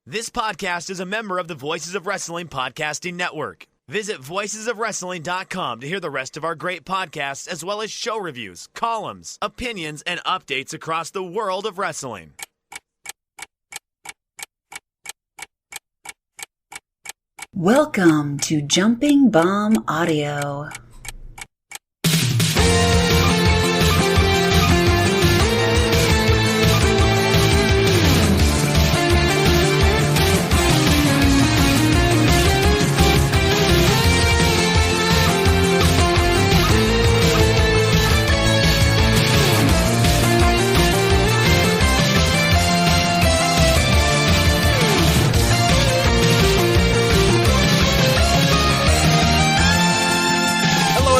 This podcast is a member of the Voices of Wrestling Podcasting Network. Visit voicesofwrestling.com to hear the rest of our great podcasts, as well as show reviews, columns, opinions, and updates across the world of wrestling. Welcome to Jumping Bomb Audio.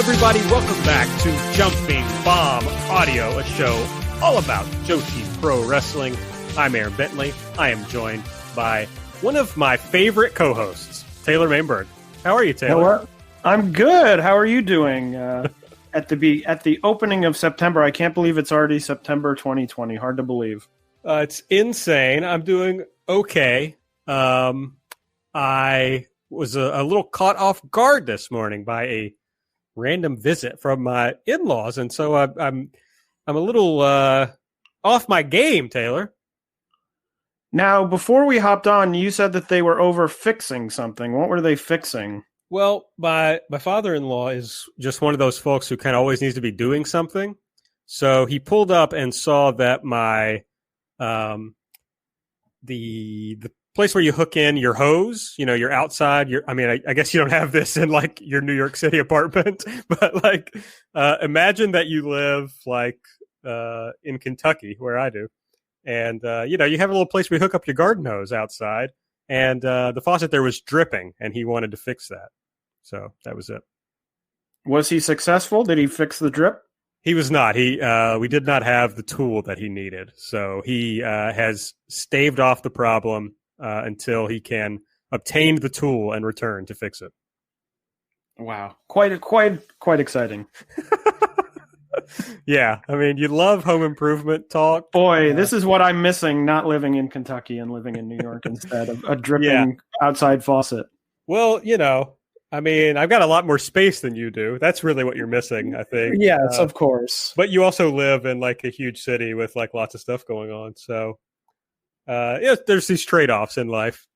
Everybody, welcome back to Jumping Bomb Audio, a show all about Joshi Pro Wrestling. I'm Aaron Bentley. I am joined by one of my favorite co-hosts, Taylor Mainberg. How are you, Taylor? Hello. I'm good. How are you doing? At the opening of September, I can't believe it's already September 2020. Hard to believe. It's insane. I'm doing okay. I was a little caught off guard this morning by a random visit from my in-laws, and so I'm a little off my game, Taylor. Now, before we hopped on, you said that they were over fixing something. What were they fixing? Well, my father-in-law is just one of those folks who kind of always needs to be doing something. So he pulled up and saw that my the place where you hook in your hose, you know, you're outside. I guess you don't have this in like your New York City apartment, but like, imagine that you live like in Kentucky, where I do, and you have a little place where you hook up your garden hose outside, and the faucet there was dripping, and he wanted to fix that, so that was it. Was he successful? Did he fix the drip? He was not. We did not have the tool that he needed, so he has staved off the problem until he can obtain the tool and return to fix it. Wow. Quite exciting. Yeah. I mean, you love home improvement talk. Boy, this is what I'm missing, not living in Kentucky and living in New York instead of a dripping outside faucet. Well, I mean, I've got a lot more space than you do. That's really what you're missing, I think. Yes, of course. But you also live in like a huge city with like lots of stuff going on. So there's these trade-offs in life.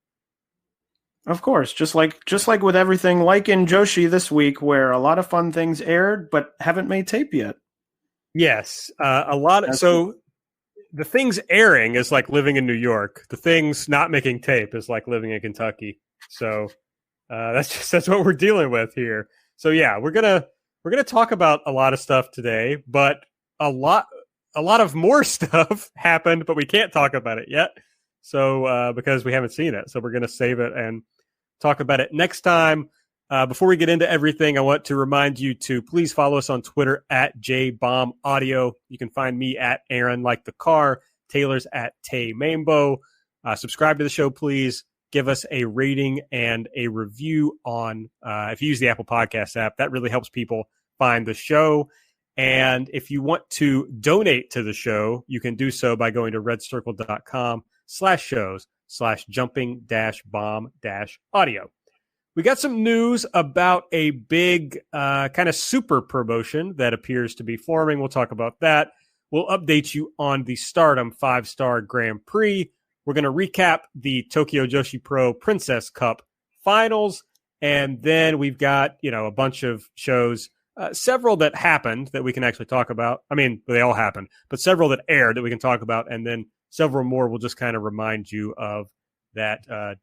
Of course, just like with everything, like in Joshi this week, where a lot of fun things aired but haven't made tape yet. Yes, a lot. So the things airing is like living in New York. The things not making tape is like living in Kentucky. So that's what we're dealing with here. So yeah, we're gonna talk about a lot of stuff today, but a lot of more stuff happened, but we can't talk about it yet. So, because we haven't seen it. So we're going to save it and talk about it next time. Before we get into everything, I want to remind you to please follow us on Twitter at JBombAudio. You can find me at Aaron Like the Car, Taylor's at Tay Mainbo. Subscribe to the show, please. Give us a rating and a review on, if you use the Apple Podcast app, that really helps people find the show. And if you want to donate to the show, you can do so by going to redcircle.com/shows/jumping-bomb-audio. We got some news about a big kind of super promotion that appears to be forming. We'll talk about that. We'll update you on the Stardom 5-star Grand Prix. We're going to recap the Tokyo Joshi Pro Princess Cup finals. And then we've got, a bunch of shows. Several that happened that we can actually talk about. I mean, they all happened, but several that aired that we can talk about, and then several more we'll just kind of remind you of that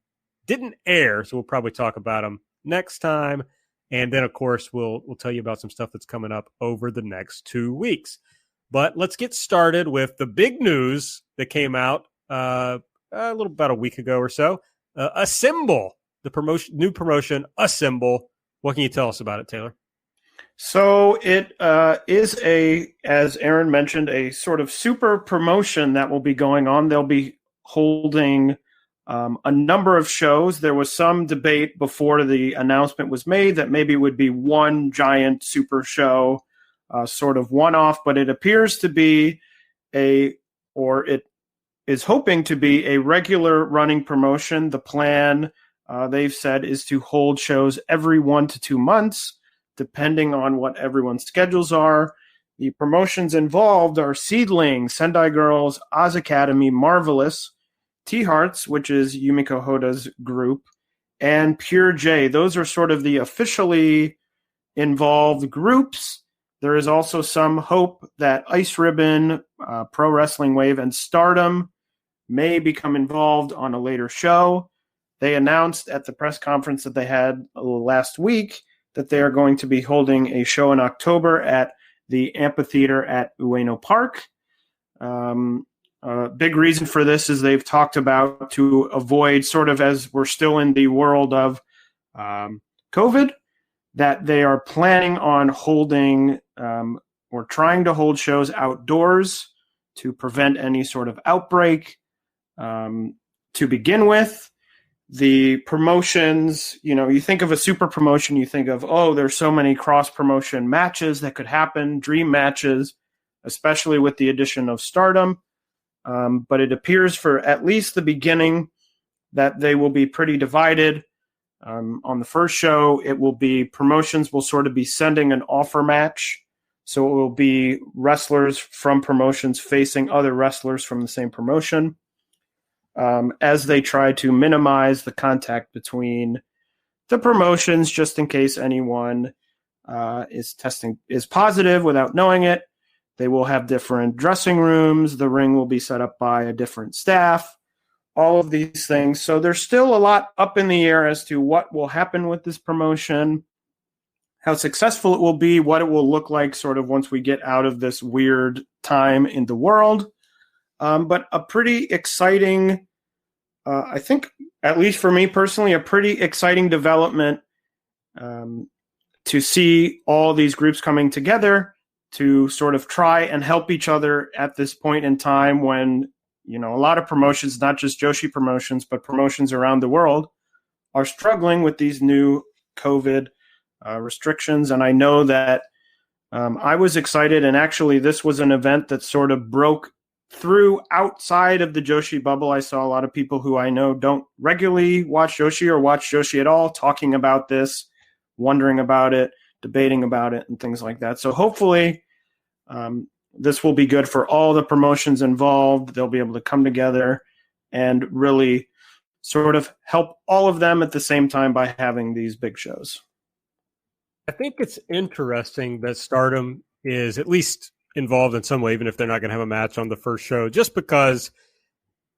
didn't air, so we'll probably talk about them next time. And then, of course, we'll tell you about some stuff that's coming up over the next 2 weeks. But let's get started with the big news that came out about a week ago or so. Assemble, the new promotion, Assemble. What can you tell us about it, Taylor? So it is as Aaron mentioned, a sort of super promotion that will be going on. They'll be holding a number of shows. There was some debate before the announcement was made that maybe it would be one giant super show, sort of one-off, but it appears to be is hoping to be a regular running promotion. The plan, they've said, is to hold shows every 1 to 2 months, depending on what everyone's schedules are. The promotions involved are SEAdLINNNG, Sendai Girls, Oz Academy, Marvelous, T-Hearts, which is Yumiko Hoda's group, and Pure J. Those are sort of the officially involved groups. There is also some hope that Ice Ribbon, Pro Wrestling Wave, and Stardom may become involved on a later show. They announced at the press conference that they had last week that they are going to be holding a show in October at the amphitheater at Ueno Park. A big reason for this is they've talked about to avoid, sort of as we're still in the world of COVID, that they are planning on holding or trying to hold shows outdoors to prevent any sort of outbreak. To begin with, the promotions, you think of a super promotion, you think of, there's so many cross-promotion matches that could happen, dream matches, especially with the addition of Stardom. But it appears for at least the beginning that they will be pretty divided. On the first show, it will be promotions will sort of be sending an offer match. So it will be wrestlers from promotions facing other wrestlers from the same promotion, as they try to minimize the contact between the promotions, just in case anyone is positive without knowing it. They will have different dressing rooms. The ring will be set up by a different staff, all of these things. So there's still a lot up in the air as to what will happen with this promotion, how successful it will be, what it will look like sort of once we get out of this weird time in the world. But a pretty exciting, I think, at least for me personally, a pretty exciting development to see all these groups coming together to sort of try and help each other at this point in time when, a lot of promotions, not just Joshi promotions, but promotions around the world are struggling with these new COVID restrictions. And I know that I was excited, and actually this was an event that sort of broke through outside of the Joshi bubble. I saw a lot of people who I know don't regularly watch Joshi or watch Joshi at all talking about this, wondering about it, debating about it, and things like that. So hopefully this will be good for all the promotions involved. They'll be able to come together and really sort of help all of them at the same time by having these big shows. I think it's interesting that Stardom is at least involved in some way, even if they're not going to have a match on the first show, just because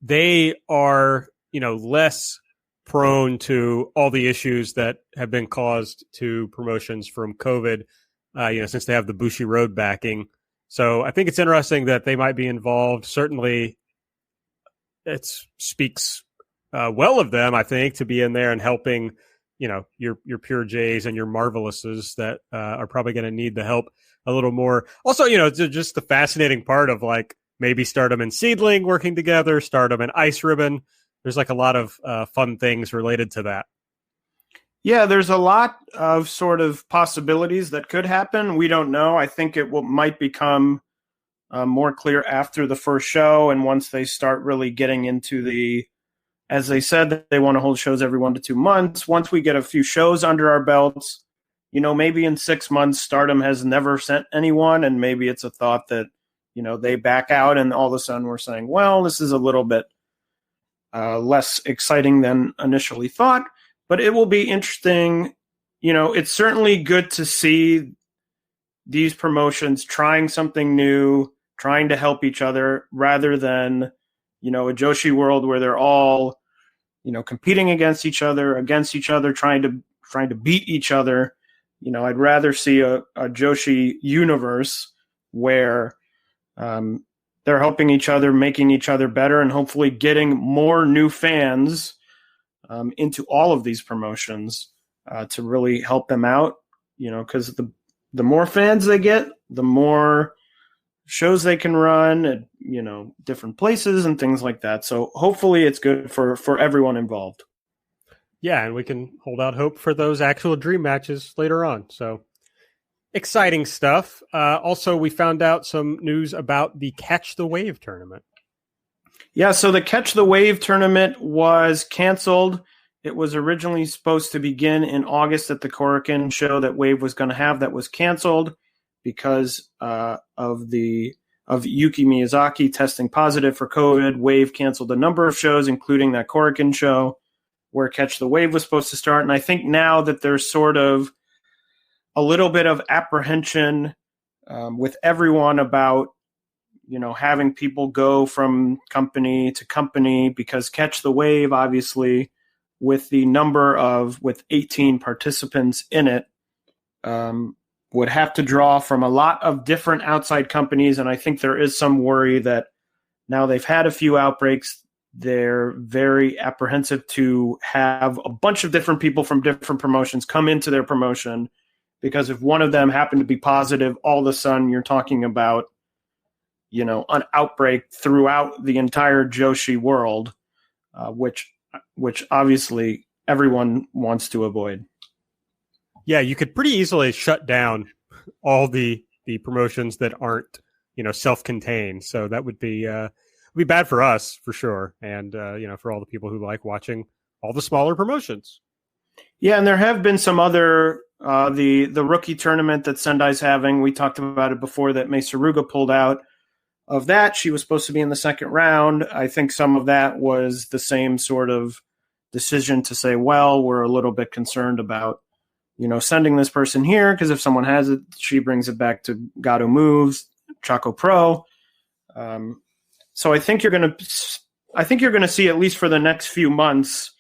they are, less prone to all the issues that have been caused to promotions from COVID, since they have the Bushi Road backing. So I think it's interesting that they might be involved. Certainly it speaks well of them, I think, to be in there and helping, your Pure J's and your Marvelouses that are probably going to need the help a little more. Also, just the fascinating part of maybe Stardom and SEAdLINNNG working together, Stardom and Ice Ribbon. There's a lot of fun things related to that. Yeah, there's a lot of sort of possibilities that could happen. We don't know. I think it might become more clear after the first show, and once they start really getting into as they said, that they want to hold shows every 1 to 2 months. Once we get a few shows under our belts, maybe in 6 months, Stardom has never sent anyone, and maybe it's a thought that, they back out, and all of a sudden we're saying, well, this is a little bit less exciting than initially thought. But it will be interesting. It's certainly good to see these promotions trying something new, trying to help each other, rather than, a Joshi world where they're all, competing against each other, trying to beat each other. I'd rather see a Joshi universe where they're helping each other, making each other better, and hopefully getting more new fans into all of these promotions to really help them out, because the more fans they get, the more shows they can run at, different places and things like that. So hopefully it's good for everyone involved. Yeah, and we can hold out hope for those actual dream matches later on. So exciting stuff. Also, we found out some news about the Catch the Wave tournament. Yeah, so the Catch the Wave tournament was canceled. It was originally supposed to begin in August at the Korakuen show that Wave was going to have. That was canceled because of Yuki Miyazaki testing positive for COVID. Wave canceled a number of shows, including that Korakuen show where Catch the Wave was supposed to start. And I think now that there's sort of a little bit of apprehension with everyone about, having people go from company to company, because Catch the Wave, obviously, with 18 participants in it, would have to draw from a lot of different outside companies. And I think there is some worry that now they've had a few outbreaks, they're very apprehensive to have a bunch of different people from different promotions come into their promotion, because if one of them happened to be positive, all of a sudden you're talking about, an outbreak throughout the entire Joshi world, which obviously everyone wants to avoid. Yeah, you could pretty easily shut down all the promotions that aren't, self-contained. So that would be bad for us for sure, and for all the people who like watching all the smaller promotions. Yeah, and there have been some other the rookie tournament that Sendai's having. We talked about it before that Mei Suruga pulled out of that. She was supposed to be in the second round. I think some of that was the same sort of decision to say, well, we're a little bit concerned about, sending this person here, because if someone has it, she brings it back to Gato Moves, ChocoPro. So I think you're going to see, at least for the next few months,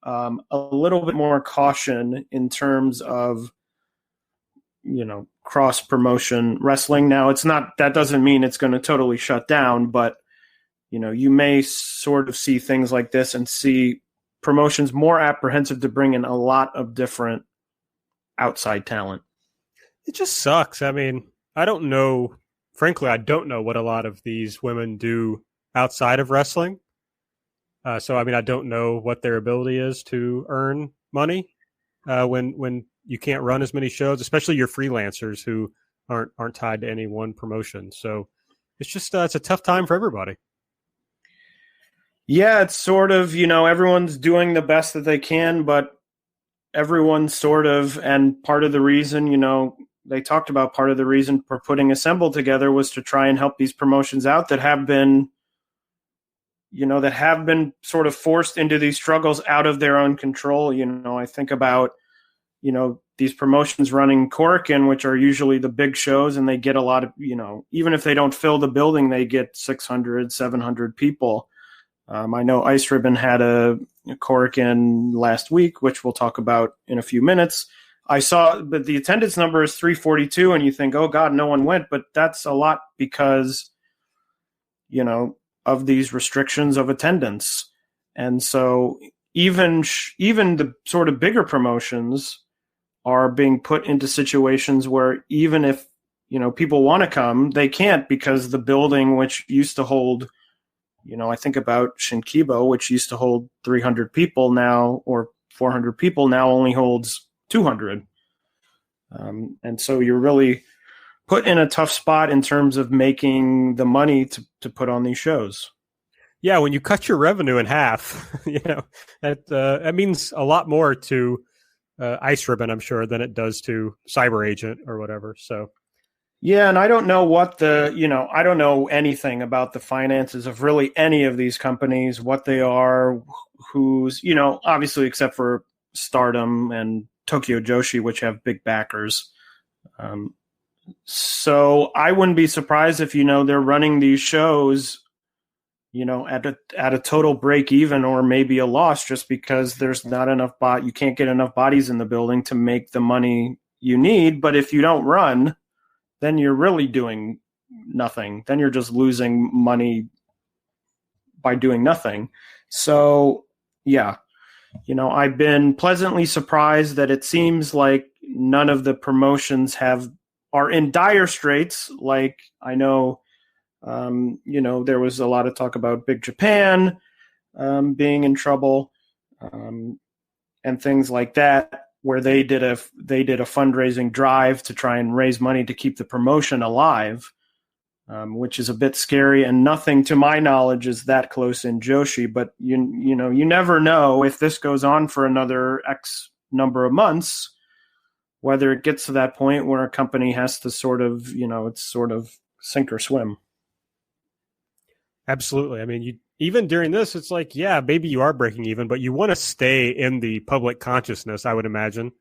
a little bit more caution in terms of, cross promotion wrestling. Now, that doesn't mean it's going to totally shut down, but you may sort of see things like this and see promotions more apprehensive to bring in a lot of different outside talent. It just sucks. I mean, I don't know what a lot of these women do outside of wrestling. So, I mean, I don't know what their ability is to earn money when you can't run as many shows, especially your freelancers who aren't tied to any one promotion. So it's just it's a tough time for everybody. Yeah, it's sort of, everyone's doing the best that they can, but everyone's sort of, and part of the reason, they talked about part of the reason for putting Assemble together was to try and help these promotions out that have been sort of forced into these struggles out of their own control. I think about, these promotions running Korakuen, which are usually the big shows, and they get a lot of, even if they don't fill the building, they get 600, 700 people. I know Ice Ribbon had a Korakuen last week, which we'll talk about in a few minutes. I saw, but the attendance number is 342, and you think, oh God, no one went. But that's a lot because, of these restrictions of attendance. And so even the sort of bigger promotions are being put into situations where even if, people want to come, they can't, because the building, which used to hold, I think about Shinkibo, which used to hold 300 people now, or 400 people now, only holds 200. And so you're really put in a tough spot in terms of making the money to put on these shows. Yeah, when you cut your revenue in half, that means a lot more to Ice Ribbon, I'm sure, than it does to Cyber Agent or whatever. So, yeah, and I don't know I don't know anything about the finances of really any of these companies, what they are, who's, obviously except for Stardom and Tokyo Joshi, which have big backers. So I wouldn't be surprised if, they're running these shows, at a total break even or maybe a loss, just because there's not enough you can't get enough bodies in the building to make the money you need. But if you don't run, then you're really doing nothing. Then you're just losing money by doing nothing. So yeah, I've been pleasantly surprised that it seems like none of the promotions are in dire straits. Like, I know, there was a lot of talk about Big Japan being in trouble and things like that, where they did a fundraising drive to try and raise money to keep the promotion alive. which is a bit scary, and nothing to my knowledge is that close in Joshi. But you never know if this goes on for another X number of months, whether it gets to that point where a company has to sort of, it's sort of sink or swim. Absolutely. I mean, even during this, it's like, yeah, maybe you are breaking even, but you want to stay in the public consciousness, I would imagine.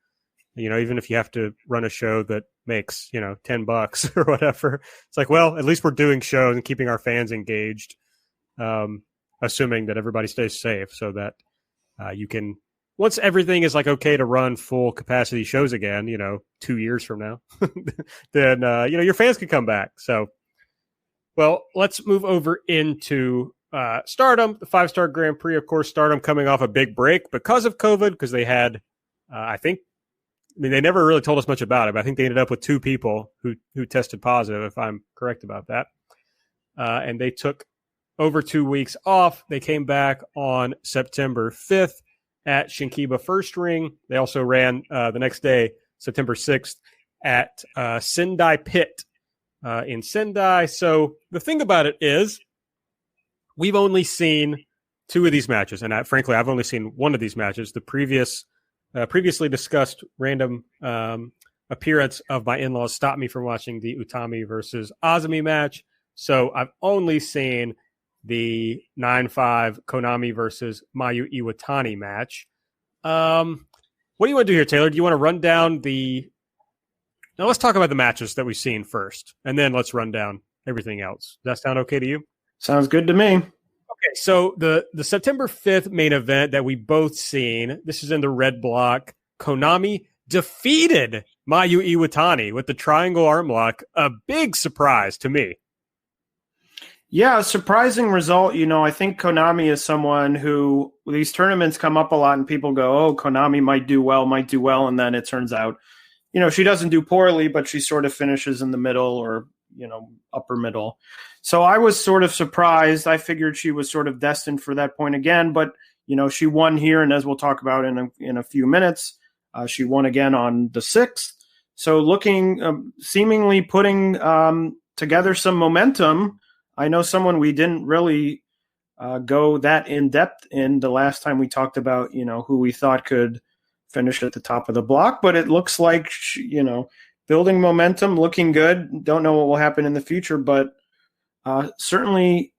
Even if you have to run a show that makes, $10 or whatever, it's like, well, at least we're doing shows and keeping our fans engaged, assuming that everybody stays safe so that you can, once everything is like okay to run full capacity shows again, 2 years from now, then, your fans can come back. So, well, let's move over into Stardom, the 5-star Grand Prix. Of course, Stardom coming off a big break because of COVID, because they had, they never really told us much about it, but I think they ended up with 2 people who tested positive, if I'm correct about that. And they took over 2 weeks off. They came back on September 5th at Shinkiba First Ring. They also ran the next day, September 6th, at Sendai Pit in Sendai. So the thing about it is we've only seen 2 of these matches, and frankly, I've only seen 1 of these matches. The previously discussed random appearance of my in-laws stopped me from watching the Utami versus Azumi match. So I've only seen the 9-5 Konami versus Mayu Iwatani match. What do you want to do here, Taylor? Do you want to run down Now let's talk about the matches that we've seen first, and then let's run down everything else. Does that sound okay to you? Sounds good to me. Okay, so the September 5th main event that we both seen, this is in the red block. Konami defeated Mayu Iwatani with the triangle arm lock. A big surprise to me. Yeah, a surprising result. I think Konami is someone who, these tournaments come up a lot and people go, oh, Konami might do well. And then it turns out, she doesn't do poorly, but she sort of finishes in the middle or, upper middle. So I was sort of surprised. I figured she was sort of destined for that point again, but she won here, and as we'll talk about in a few minutes, she won again on the 6th. So looking, seemingly putting together some momentum. I know someone we didn't really go that in depth in the last time we talked about, who we thought could finish at the top of the block, but it looks like building momentum, looking good. Don't know what will happen in the future, but certainly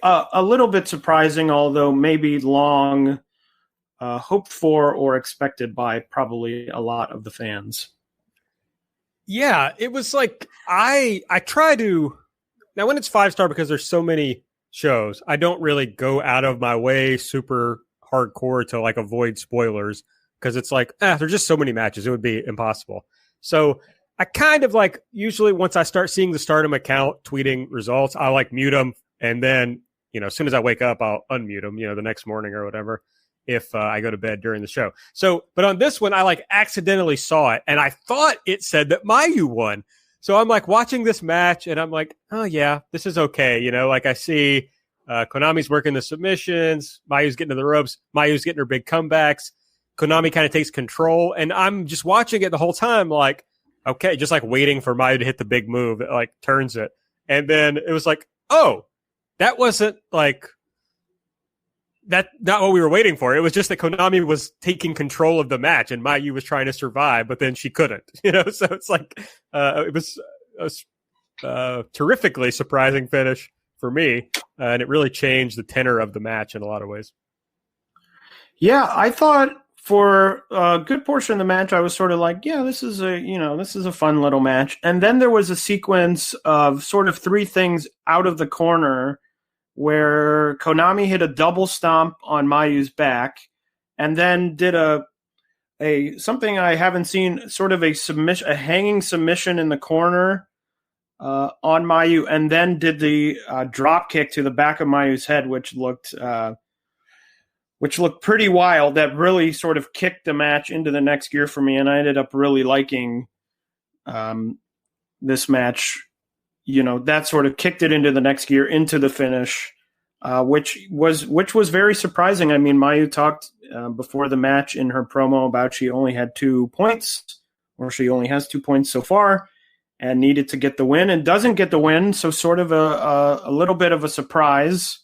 a little bit surprising, although maybe long hoped for or expected by probably a lot of the fans. Yeah, it was like I try to now when it's 5-star, because there's so many shows, I don't really go out of my way super hardcore to like avoid spoilers, because it's like there's just so many matches, it would be impossible. So I kind of like, usually once I start seeing the Stardom account tweeting results, I like mute them. And then, as soon as I wake up, I'll unmute them, the next morning or whatever, if I go to bed during the show. So, but on this one, I like accidentally saw it, and I thought it said that Mayu won. So I'm like watching this match and I'm like, oh yeah, this is okay. Like I see Konami's working the submissions. Mayu's getting to the ropes. Mayu's getting her big comebacks. Konami kind of takes control, and I'm just watching it the whole time, like, okay, just like waiting for Mayu to hit the big move that like turns it. And then it was like, oh, that wasn't like that, not what we were waiting for. It was just that Konami was taking control of the match and Mayu was trying to survive, but then she couldn't, so it's like, it was a terrifically surprising finish for me. And it really changed the tenor of the match in a lot of ways. Yeah, I thought for a good portion of the match, I was sort of like, yeah, this is a fun little match. And then there was a sequence of sort of 3 things out of the corner where Konami hit a double stomp on Mayu's back and then did a something I haven't seen, sort of a hanging submission in the corner on Mayu, and then did the drop kick to the back of Mayu's head, which looked pretty wild. That really sort of kicked the match into the next gear for me, and I ended up really liking this match. That sort of kicked it into the next gear, into the finish, which was very surprising. I mean, Mayu talked before the match in her promo about she only had 2 points, or she only has 2 points so far, and needed to get the win and doesn't get the win. So sort of a little bit of a surprise.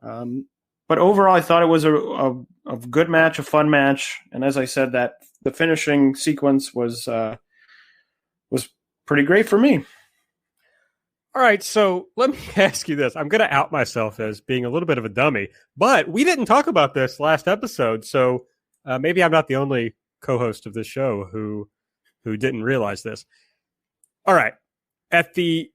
But overall, I thought it was a good match, a fun match. And as I said, that the finishing sequence was pretty great for me. All right, so let me ask you this. I'm going to out myself as being a little bit of a dummy, but we didn't talk about this last episode, so maybe I'm not the only co-host of this show who didn't realize this. All right, at the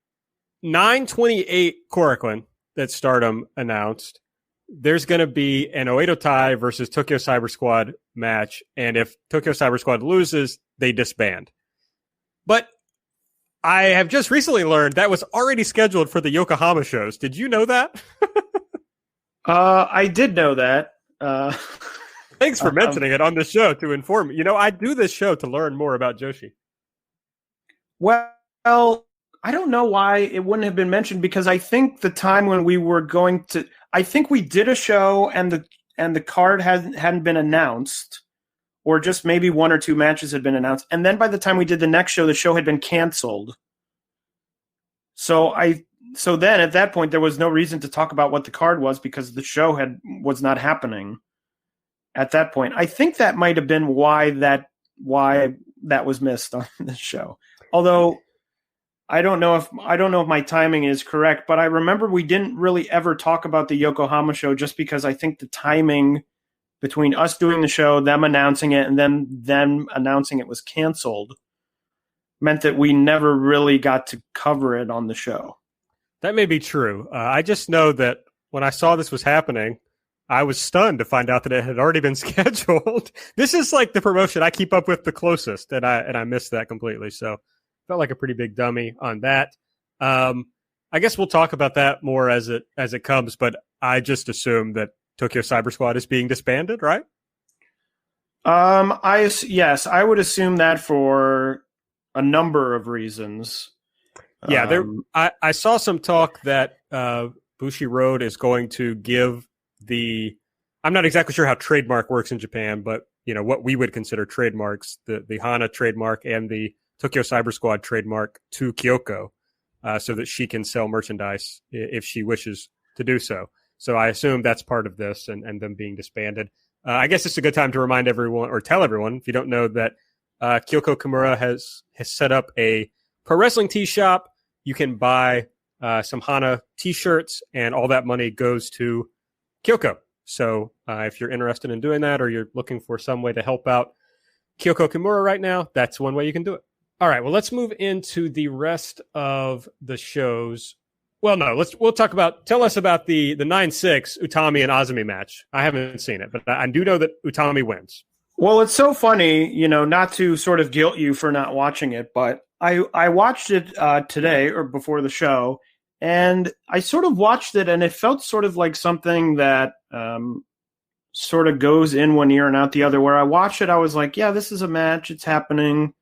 9/28 Korakuen that Stardom announced, there's going to be an Oedo Tai versus Tokyo Cyber Squad match, and if Tokyo Cyber Squad loses, they disband. But I have just recently learned that was already scheduled for the Yokohama shows. Did you know that? I did know that. Thanks for mentioning it on the show to inform me. You know, I do this show to learn more about Joshi. Well, I don't know why it wouldn't have been mentioned, because I think the time when we were going to, I think we did a show and the card hadn't been announced, or just maybe one or two matches had been announced. And then by the time we did the next show, the show had been canceled. So then at that point, there was no reason to talk about what the card was, because the show was not happening at that point. I think that might have been why that was missed on the show. Although I don't know if my timing is correct, but I remember we didn't really ever talk about the Yokohama show, just because I think the timing between us doing the show, them announcing it, and then them announcing it was canceled meant that we never really got to cover it on the show. That may be true. I just know that when I saw this was happening, I was stunned to find out that it had already been scheduled. This is like the promotion I keep up with the closest, and I missed that completely. So felt like a pretty big dummy on that. I guess we'll talk about that more as it comes, but I just assume that Tokyo Cyber Squad is being disbanded, right? Yes, I would assume that for a number of reasons. Yeah, I saw some talk that Bushiroad is going to give I'm not exactly sure how trademark works in Japan, but you know what we would consider trademarks, the Hana trademark and the Tokyo Cyber Squad trademark to Kyoko, so that she can sell merchandise if she wishes to do so. So I assume that's part of this and them being disbanded. I guess it's a good time to remind everyone, or tell everyone, if you don't know, that Kyoko Kimura has set up a pro wrestling tee shop. You can buy some Hana t-shirts, and all that money goes to Kyoko. So if you're interested in doing that, or you're looking for some way to help out Kyoko Kimura right now, that's one way you can do it. All right, well, let's move into the rest of the shows. Well, no, tell us about the 9-6 Utami and Azumi match. I haven't seen it, but I do know that Utami wins. Well, it's so funny, not to sort of guilt you for not watching it, but I watched it today or before the show, and I sort of watched it, and it felt sort of like something that sort of goes in one ear and out the other. Where I watched it, I was like, yeah, this is a match. It's happening.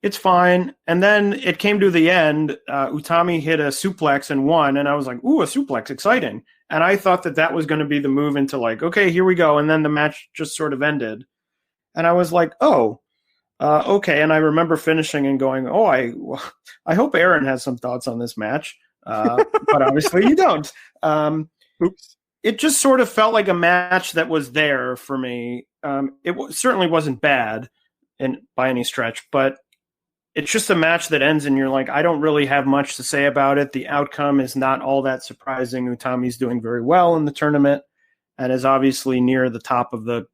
It's fine. And then it came to the end. Utami hit a suplex and won, and I was like, ooh, a suplex, exciting. And I thought that was going to be the move into like, okay, here we go. And then the match just sort of ended. And I was like, oh, okay. And I remember finishing and going, oh, I hope Aaron has some thoughts on this match. But obviously you don't. Oops. It just sort of felt like a match that was there for me. Certainly wasn't bad by any stretch, but it's just a match that ends and you're like, I don't really have much to say about it. The outcome is not all that surprising. Utami's doing very well in the tournament and is obviously near the top of the,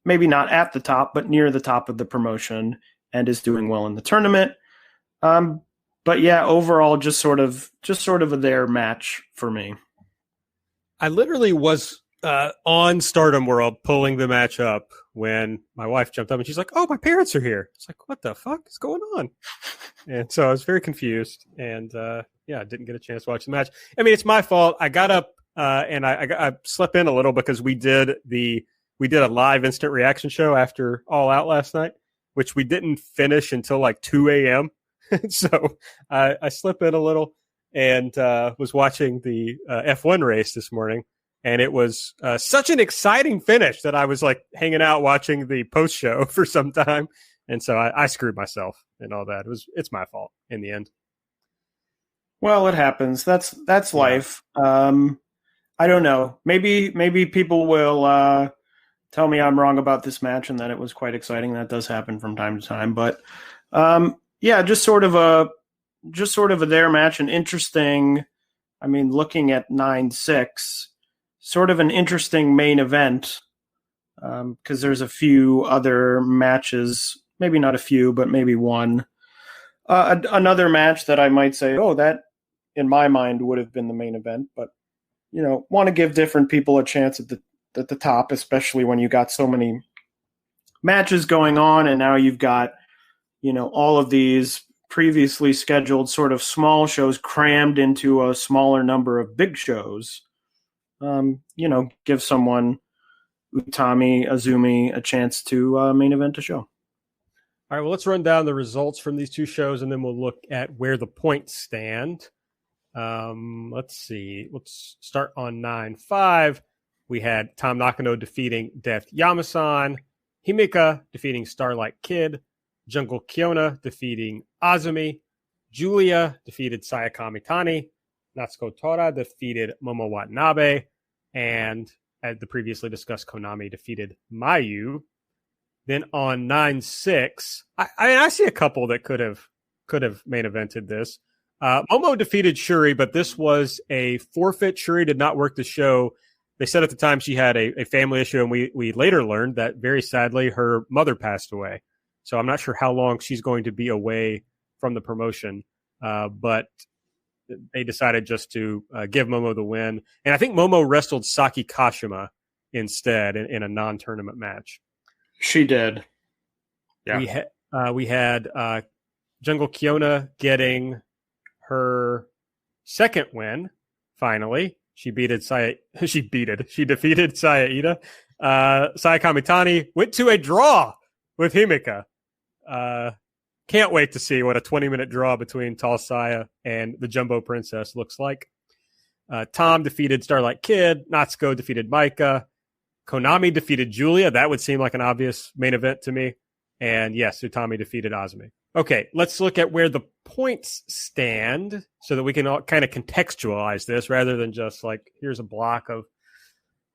maybe not at the top, but near the top of the promotion, and is doing well in the tournament. But yeah, overall, just sort of a there match for me. I literally was on Stardom World pulling the match up when my wife jumped up and she's like, "Oh, my parents are here." It's like, what the fuck is going on? And so I was very confused, and I didn't get a chance to watch the match. I mean, it's my fault. I got up and I slept in a little because we did a live instant reaction show after All Out last night, which we didn't finish until like 2 a.m. So I slept in a little and was watching the F1 race this morning. And it was such an exciting finish that I was like hanging out watching the post show for some time. And so I screwed myself and all that. It's my fault in the end. Well, it happens. That's life. I don't know. Maybe people will tell me I'm wrong about this match and that it was quite exciting. That does happen from time to time. But just sort of a their match, an interesting. I mean, looking at 9-6, sort of an interesting main event because there's a few other matches. Maybe not a few, but maybe one. Another match that I might say, that in my mind would have been the main event, but want to give different people a chance at the top, especially when you got so many matches going on, and now you've got all of these previously scheduled sort of small shows crammed into a smaller number of big shows. Give someone Utami, Azumi a chance to main event a show. All right, well, let's run down the results from these two shows, and then we'll look at where the points stand. Let's see. Let's start on 9-5. We had Tam Nakano defeating Death Yamasan, Himeka defeating Starlight Kid, Jungle Kiona defeating Azumi, Julia defeated Saya Kamitani, Natsuko Tora defeated Momo Watanabe, and as the previously discussed, Konami defeated Mayu. Then on 9-6, I see a couple that could have main evented this. Momo defeated Shuri, but this was a forfeit. Shuri did not work the show. They said at the time she had a family issue, and we later learned that very sadly her mother passed away. So I'm not sure how long she's going to be away from the promotion, but they decided just to give Momo the win. And I think Momo wrestled Saki Kashima instead in a non-tournament match. She did. Yeah. We had Jungle Kiona getting her second win. Finally, she defeated Saya Ida. Saya Kamitani went to a draw with Himeka. Can't wait to see what a 20-minute draw between Tall Saya and the Jumbo Princess looks like. Tom defeated Starlight Kid. Natsuko defeated Maika. Konami defeated Julia. That would seem like an obvious main event to me. And yes, Utami defeated Azumi. Okay, let's look at where the points stand so that we can all kind of contextualize this rather than just like, here's a block of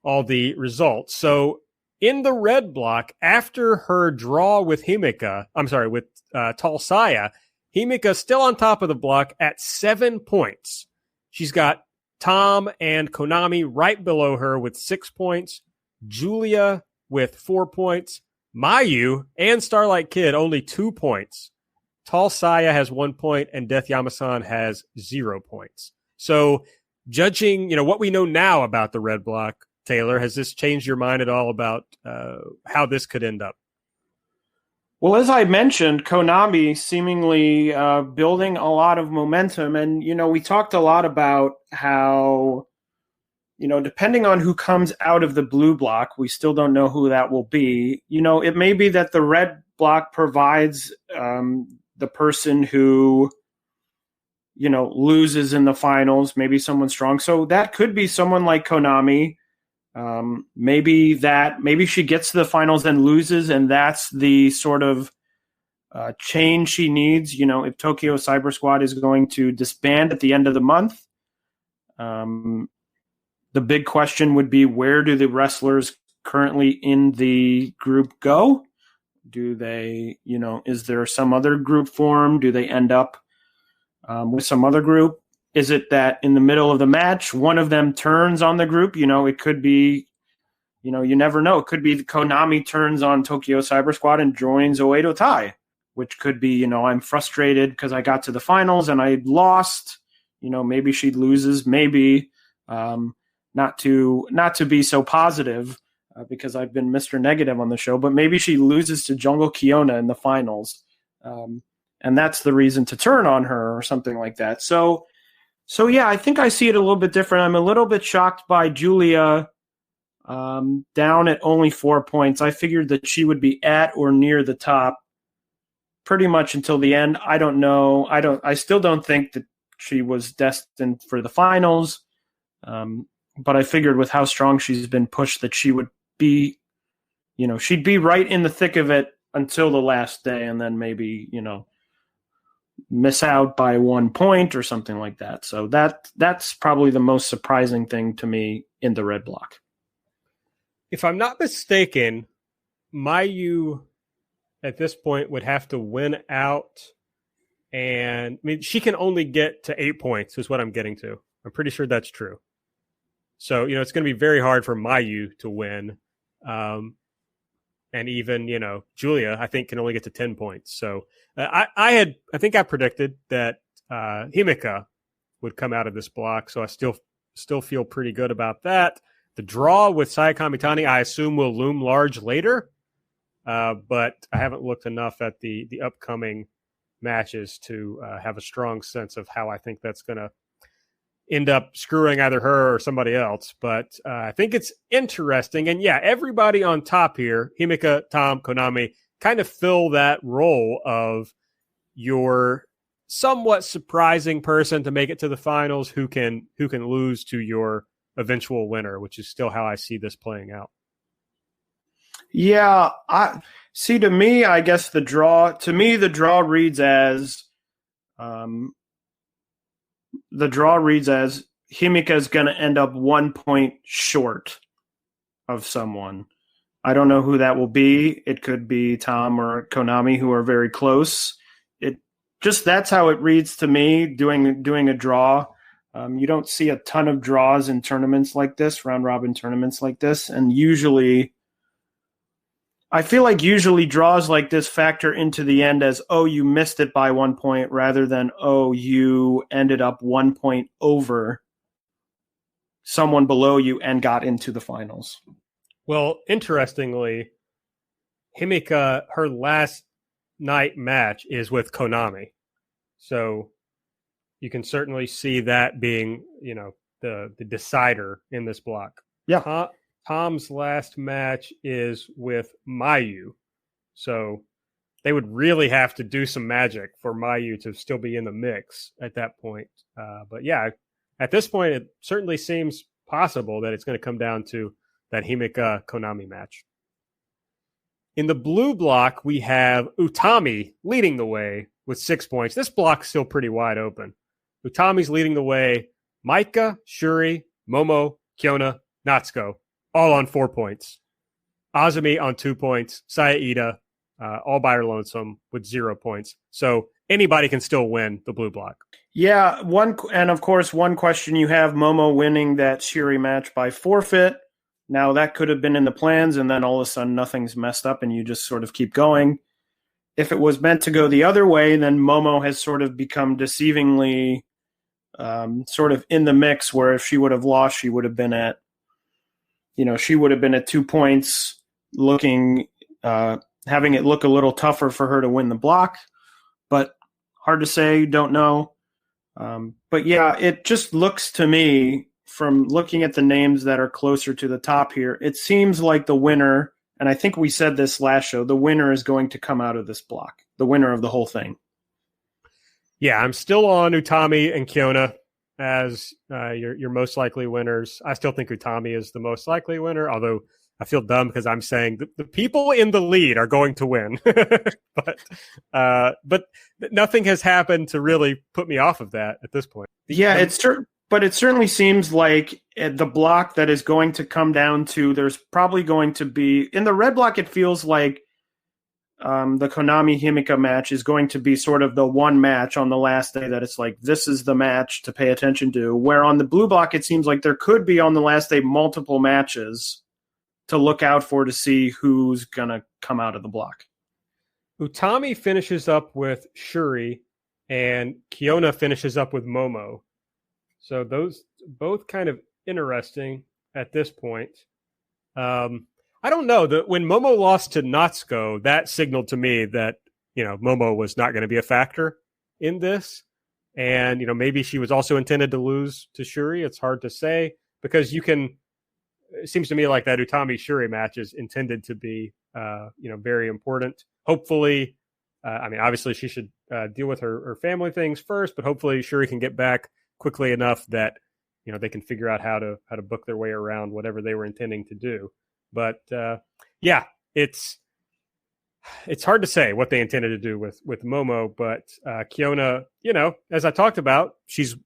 all the results. So in the red block, after her draw with Tall Saya, Himeka still on top of the block at 7 points. She's got Tom and Konami right below her with 6 points. Julia with 4 points. Mayu and Starlight Kid only 2 points. Tall Saya has 1 point, and Death Yamasan has 0 points. So judging, what we know now about the red block, Taylor, has this changed your mind at all about how this could end up? Well, as I mentioned, Konami seemingly building a lot of momentum. And, we talked a lot about how, depending on who comes out of the blue block, we still don't know who that will be. It may be that the red block provides the person who, loses in the finals, maybe someone strong. So that could be someone like Konami. Maybe she gets to the finals and loses, and that's the sort of change she needs. If Tokyo Cyber Squad is going to disband at the end of the month, the big question would be, where do the wrestlers currently in the group go? Do they, is there some other group formed? Do they end up with some other group? Is it that in the middle of the match, one of them turns on the group? It could be, you never know. It could be Konami turns on Tokyo Cyber Squad and joins Oedo Tai, which could be, I'm frustrated because I got to the finals and I lost. Maybe she loses. Maybe not to be so positive because I've been Mr. Negative on the show, but maybe she loses to Jungle Kiona in the finals. And that's the reason to turn on her or something like that. So yeah, I think I see it a little bit different. I'm a little bit shocked by Julia down at only 4 points. I figured that she would be at or near the top pretty much until the end. I don't know. I still don't think that she was destined for the finals. but I figured with how strong she's been pushed that she would be, she'd be right in the thick of it until the last day, and then maybe, miss out by 1 point or something like that. So that's probably the most surprising thing to me in the red block. If I'm not mistaken, Mayu at this point would have to win out, and she can only get to 8 points is what I'm getting to. I'm pretty sure that's true. So, it's going to be very hard for Mayu to win. And even, Julia, I think, can only get to 10 points. So I think I predicted that Himeka would come out of this block. So I still feel pretty good about that. The draw with Sayaka Mitani, I assume, will loom large later. But I haven't looked enough at the upcoming matches to have a strong sense of how I think that's going to end up screwing either her or somebody else. But I think it's interesting. And yeah, everybody on top here, Himeka, Tom, Konami, kind of fill that role of your somewhat surprising person to make it to the finals who can lose to your eventual winner, which is still how I see this playing out. Yeah, to me, I guess the draw reads as Himeka is going to end up 1 point short of someone. I don't know who that will be. It could be Tom or Konami, who are very close. That's how it reads to me, doing a draw. You don't see a ton of draws in tournaments like this, round robin tournaments like this, and I feel like usually draws like this factor into the end as, oh, you missed it by 1 point, rather than, oh, you ended up 1 point over someone below you and got into the finals. Well, interestingly, Himeka, her last night match is with Konami. So you can certainly see that being, the decider in this block. Yeah. Tom's last match is with Mayu. So they would really have to do some magic for Mayu to still be in the mix at that point. But yeah, at this point, it certainly seems possible that it's going to come down to that Himeka Konami match. In the blue block, we have Utami leading the way with 6 points. This block's still pretty wide open. Utami's leading the way. Maika, Shuri, Momo, Kiona, Natsuko, all on 4 points. Azumi on 2 points. Saida, all by her lonesome with 0 points. So anybody can still win the blue block. Yeah, and of course, one question you have, Momo winning that Shuri match by forfeit. Now, that could have been in the plans, and then all of a sudden nothing's messed up, and you just sort of keep going. If it was meant to go the other way, then Momo has sort of become deceivingly sort of in the mix, where if she would have lost, she would have been at 2 points, having it look a little tougher for her to win the block. But hard to say, don't know. But yeah, it just looks to me, from looking at the names that are closer to the top here, it seems like the winner, and I think we said this last show, the winner is going to come out of this block, the winner of the whole thing. Yeah, I'm still on Utami and Kiona as your most likely winners. I still think Utami is the most likely winner, although I feel dumb because I'm saying the people in the lead are going to win. but nothing has happened to really put me off of that at this point. Yeah, but it certainly seems like the block that is going to come down to, there's probably going to be, in the red block, it feels like the Konami Himeka match is going to be sort of the one match on the last day that it's like, this is the match to pay attention to. Where on the blue block, it seems like there could be on the last day multiple matches to look out for to see who's going to come out of the block. Utami finishes up with Shuri and Kiona finishes up with Momo. So those both kind of interesting at this point. I don't know. When Momo lost to Natsuko, that signaled to me that, Momo was not going to be a factor in this. And, maybe she was also intended to lose to Shuri. It's hard to say because it seems to me like that Utami Shuri match is intended to be, very important. Hopefully, obviously she should deal with her family things first, but hopefully Shuri can get back quickly enough that they can figure out how to book their way around whatever they were intending to do. But yeah, it's hard to say what they intended to do with Momo. But Kiona, as I talked about, she's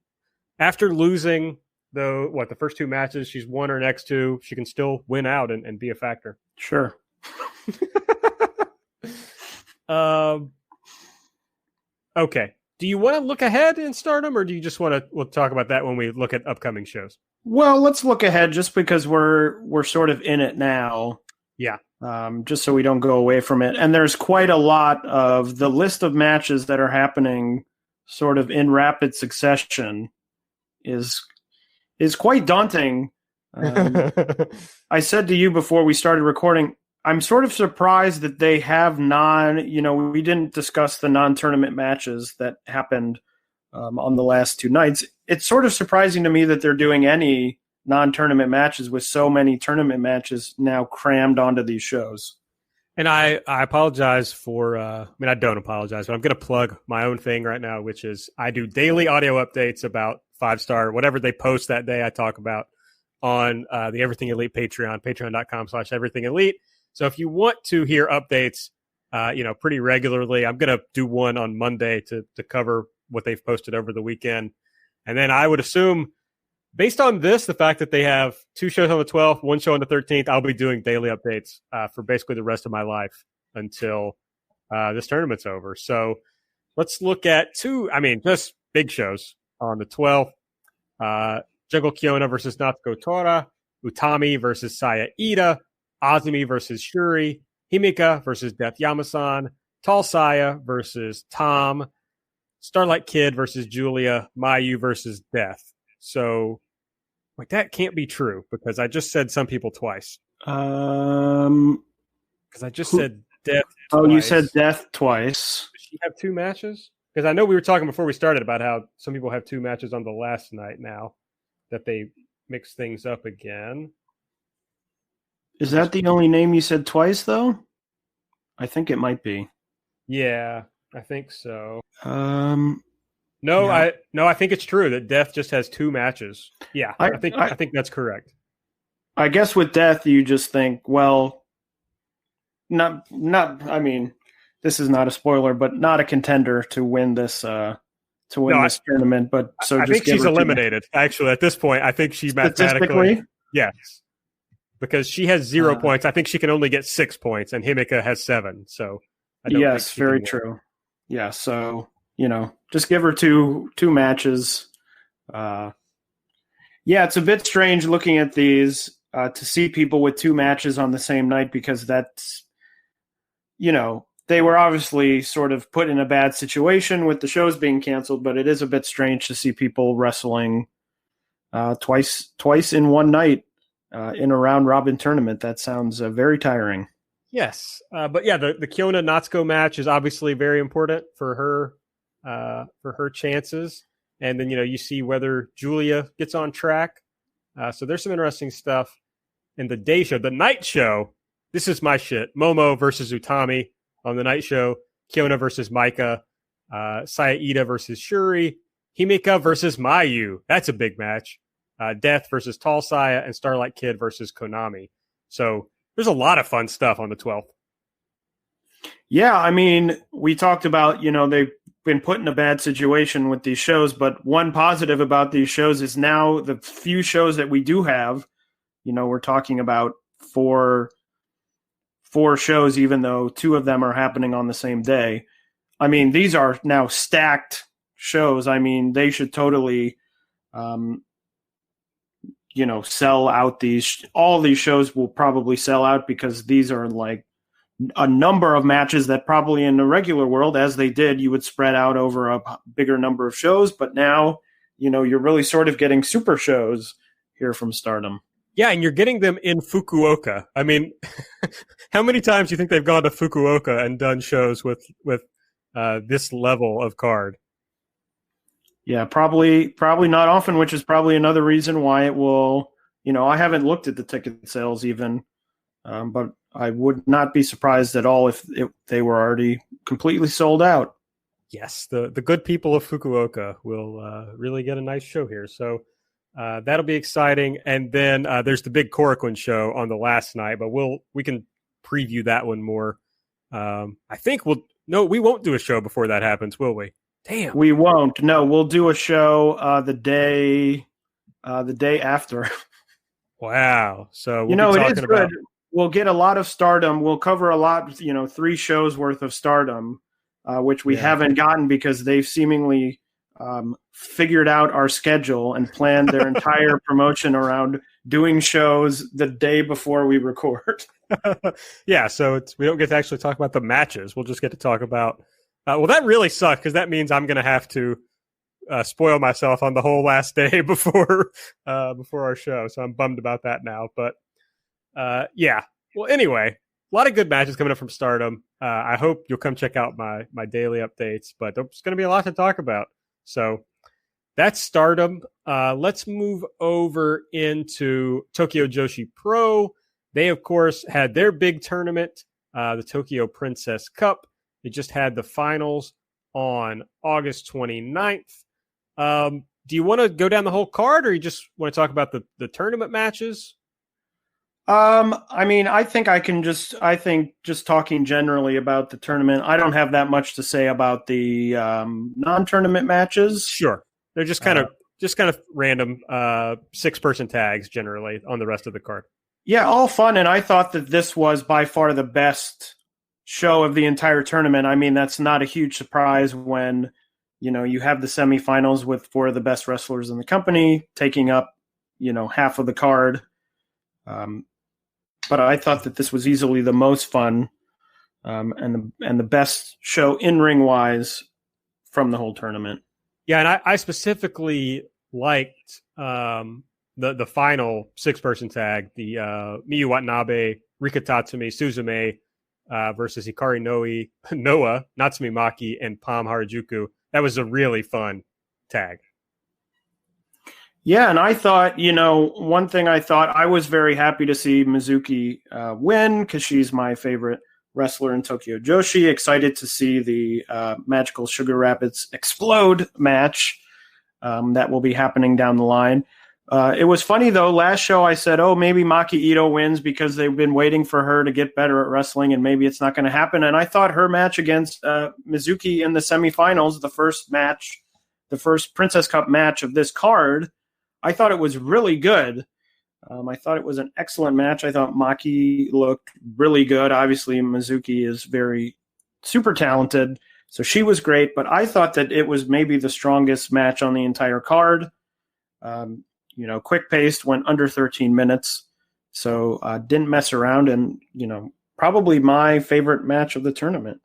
after losing the first two matches, she's won her next two. She can still win out and be a factor. Sure. Okay. Do you want to look ahead in Stardom, or do you just want to? We'll talk about that when we look at upcoming shows. Well, let's look ahead, just because we're sort of in it now. Yeah. Just so we don't go away from it. And there's quite a lot of the list of matches that are happening sort of in rapid succession is quite daunting. I said to you before we started recording, I'm sort of surprised that they have we didn't discuss the non-tournament matches that happened on the last two nights. It's sort of surprising to me that they're doing any non-tournament matches with so many tournament matches now crammed onto these shows. And I apologize for, I don't apologize, but I'm going to plug my own thing right now, which is I do daily audio updates about 5-star, whatever they post that day I talk about on the Everything Elite Patreon, patreon.com/Everything Elite. So if you want to hear updates, pretty regularly, I'm going to do one on Monday to cover what they've posted over the weekend. And then I would assume, based on this, the fact that they have two shows on the 12th, one show on the 13th, I'll be doing daily updates for basically the rest of my life until this tournament's over. So let's look at just big shows on the 12th. Jungle Kiona versus Natsuko Tora, Utami versus Saya Ida, Azumi versus Shuri, Himika versus Death Yamasan, Tall Saya versus Tom, Starlight Kid versus Julia, Mayu versus Death. So, that can't be true because I just said some people twice. Because I just said Death twice. Oh, you said Death twice. Does she have two matches? Because I know we were talking before we started about how some people have two matches on the last night now, that they mix things up again. Is that the only name you said twice, though? I think it might be. Yeah, I think so. No, I think it's true that Death just has two matches. Yeah, I think that's correct. I guess with Death, you just think, well, not. I mean, this is not a spoiler, but not a contender to win this. This tournament, but so I think she's eliminated. Actually, at this point, I think she's mathematically, yes, because she has 0 points. I think she can only get 6 points, and Himika has 7. So, yes, very true. Yeah, so just give her two matches. It's a bit strange looking at these to see people with two matches on the same night, because that's they were obviously sort of put in a bad situation with the shows being canceled, but it is a bit strange to see people wrestling twice in one night in a round-robin tournament. That sounds very tiring. Yes. But yeah, the Kiona Natsuko match is obviously very important for her chances. And then, you see whether Julia gets on track. So there's some interesting stuff in the day show. The night show, this is my shit. Momo versus Utami. On the night show, Kiona versus Maika, Saya Ida versus Shuri, Himika versus Mayu. That's a big match. Death versus Tall Saya, and Starlight Kid versus Konami. So there's a lot of fun stuff on the 12th. Yeah, I mean, we talked about, they've been put in a bad situation with these shows, but one positive about these shows is now the few shows that we do have, we're talking about four shows, even though two of them are happening on the same day. I mean, these are now stacked shows. I mean, they should totally, sell out all these shows will probably sell out, because these are like a number of matches that probably in the regular world, as they did, you would spread out over a bigger number of shows. But now, you're really sort of getting super shows here from Stardom. Yeah, and you're getting them in Fukuoka. I mean, how many times do you think they've gone to Fukuoka and done shows with this level of card? Yeah, probably not often, which is probably another reason why it will. I haven't looked at the ticket sales even, but I would not be surprised at all if they were already completely sold out. Yes, the good people of Fukuoka will really get a nice show here. So That'll be exciting. And then there's the big Korakuen show on the last night, but we can preview that one more. I think we won't do a show before that happens, will we? Damn. We won't. No, we'll do a show the day after. Wow. So it is good. We'll get a lot of Stardom. We'll cover a lot, 3 shows worth of Stardom, which we haven't gotten because they've seemingly figured out our schedule and planned their entire promotion around doing shows the day before we record. Yeah, so we don't get to actually talk about the matches. We'll just get to talk about well, that really sucks because that means I'm going to have to spoil myself on the whole last day before our show. So I'm bummed about that now. But yeah. Well, anyway, a lot of good matches coming up from Stardom. I hope you'll come check out my daily updates. But there's going to be a lot to talk about. So that's Stardom. Let's move over into Tokyo Joshi Pro. They, of course, had their big tournament, the Tokyo Princess Cup. They just had the finals on August 29th. Do you want to go down the whole card, or you just want to talk about the tournament matches? I think just talking generally about the tournament, I don't have that much to say about the non-tournament matches. Sure. They're just kind of random 6-person tags generally on the rest of the card. Yeah, all fun, and I thought that this was by far the best show of the entire tournament. I mean, that's not a huge surprise when, you have the semifinals with 4 of the best wrestlers in the company taking up, half of the card. But I thought that this was easily the most fun and the best show in-ring wise from the whole tournament. Yeah, and I specifically liked the final 6-person tag, the Miyu Watanabe, Rika Tatsumi, Suzume versus Hikari Noa, Natsumi Maki, and Pam Harajuku. That was a really fun tag. Yeah, and I thought, one thing I was very happy to see Mizuki win because she's my favorite wrestler in Tokyo Joshi. Excited to see the Magical Sugar Rapids Explode match that will be happening down the line. It was funny, though. Last show I said, maybe Maki Ito wins because they've been waiting for her to get better at wrestling and maybe it's not going to happen. And I thought her match against Mizuki in the semifinals, the first Princess Cup match of this card, I thought it was really good. I thought it was an excellent match. I thought Maki looked really good. Obviously, Mizuki is very super talented, so she was great. But I thought that it was maybe the strongest match on the entire card. Quick-paced, went under 13 minutes, so didn't mess around, and, probably my favorite match of the tournament.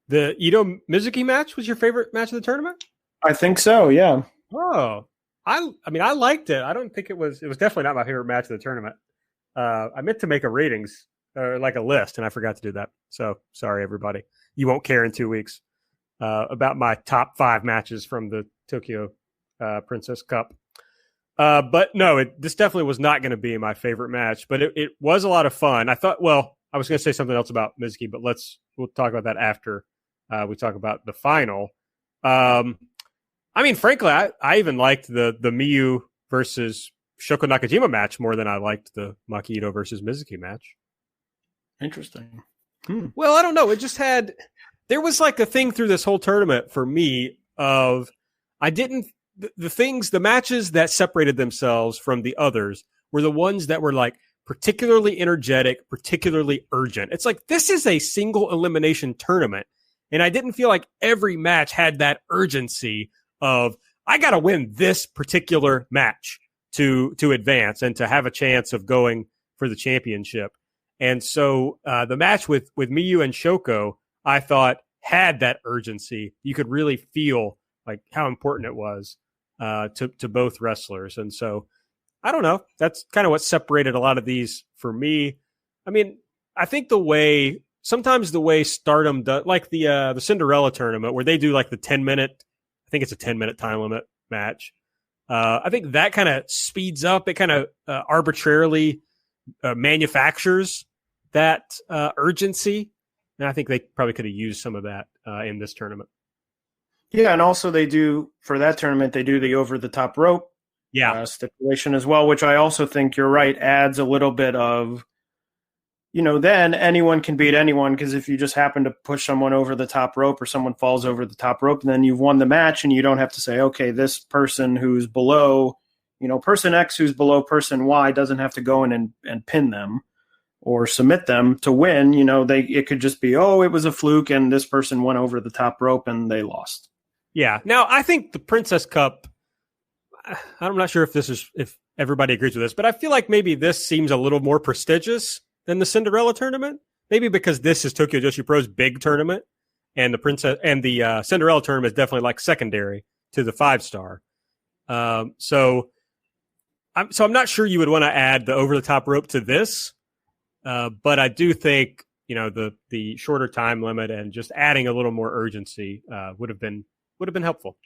The Ito-Mizuki match was your favorite match of the tournament? I think so, yeah. Oh, I liked it. I don't think it was definitely not my favorite match of the tournament. I meant to make a ratings, or like a list, and I forgot to do that. So, sorry, everybody. You won't care in 2 weeks about my top 5 matches from the Tokyo Princess Cup. But no, this definitely was not going to be my favorite match, but it was a lot of fun. I thought, I was going to say something else about Mizuki, but we'll talk about that after we talk about the final. Frankly, I even liked the Miyu versus Shoko Nakajima match more than I liked the Maki Ito versus Mizuki match. Interesting. Well, I don't know. There was like a thing through this whole tournament for me of the matches that separated themselves from the others were the ones that were like particularly energetic, particularly urgent. It's like, this is a single elimination tournament. And I didn't feel like every match had that urgency of, I got to win this particular match to advance and to have a chance of going for the championship. And so the match with Miyu and Shoko, I thought had that urgency. You could really feel like how important it was to both wrestlers. And so, I don't know. That's kind of what separated a lot of these for me. I mean, I think sometimes the way Stardom does, like the Cinderella tournament where they do like the 10-minute, I think it's a 10-minute time limit match. I think that kind of speeds up. It kind of arbitrarily manufactures that urgency. And I think they probably could have used some of that in this tournament. Yeah, and also for that tournament, they do the over-the-top rope stipulation as well, which I also think you're right adds a little bit of, then anyone can beat anyone, because if you just happen to push someone over the top rope or someone falls over the top rope, then you've won the match, and you don't have to say, okay, this person who's below, person X who's below person Y doesn't have to go in and pin them or submit them to win. It could just be, it was a fluke and this person went over the top rope and they lost. Yeah. Now, I think the Princess Cup, I'm not sure if everybody agrees with this, but I feel like maybe this seems a little more prestigious than the Cinderella tournament. Maybe because this is Tokyo Joshi Pro's big tournament, and the Cinderella tournament is definitely like secondary to the 5-star. So I'm not sure you would want to add the over the top rope to this, but I do think the shorter time limit and just adding a little more urgency would have been helpful.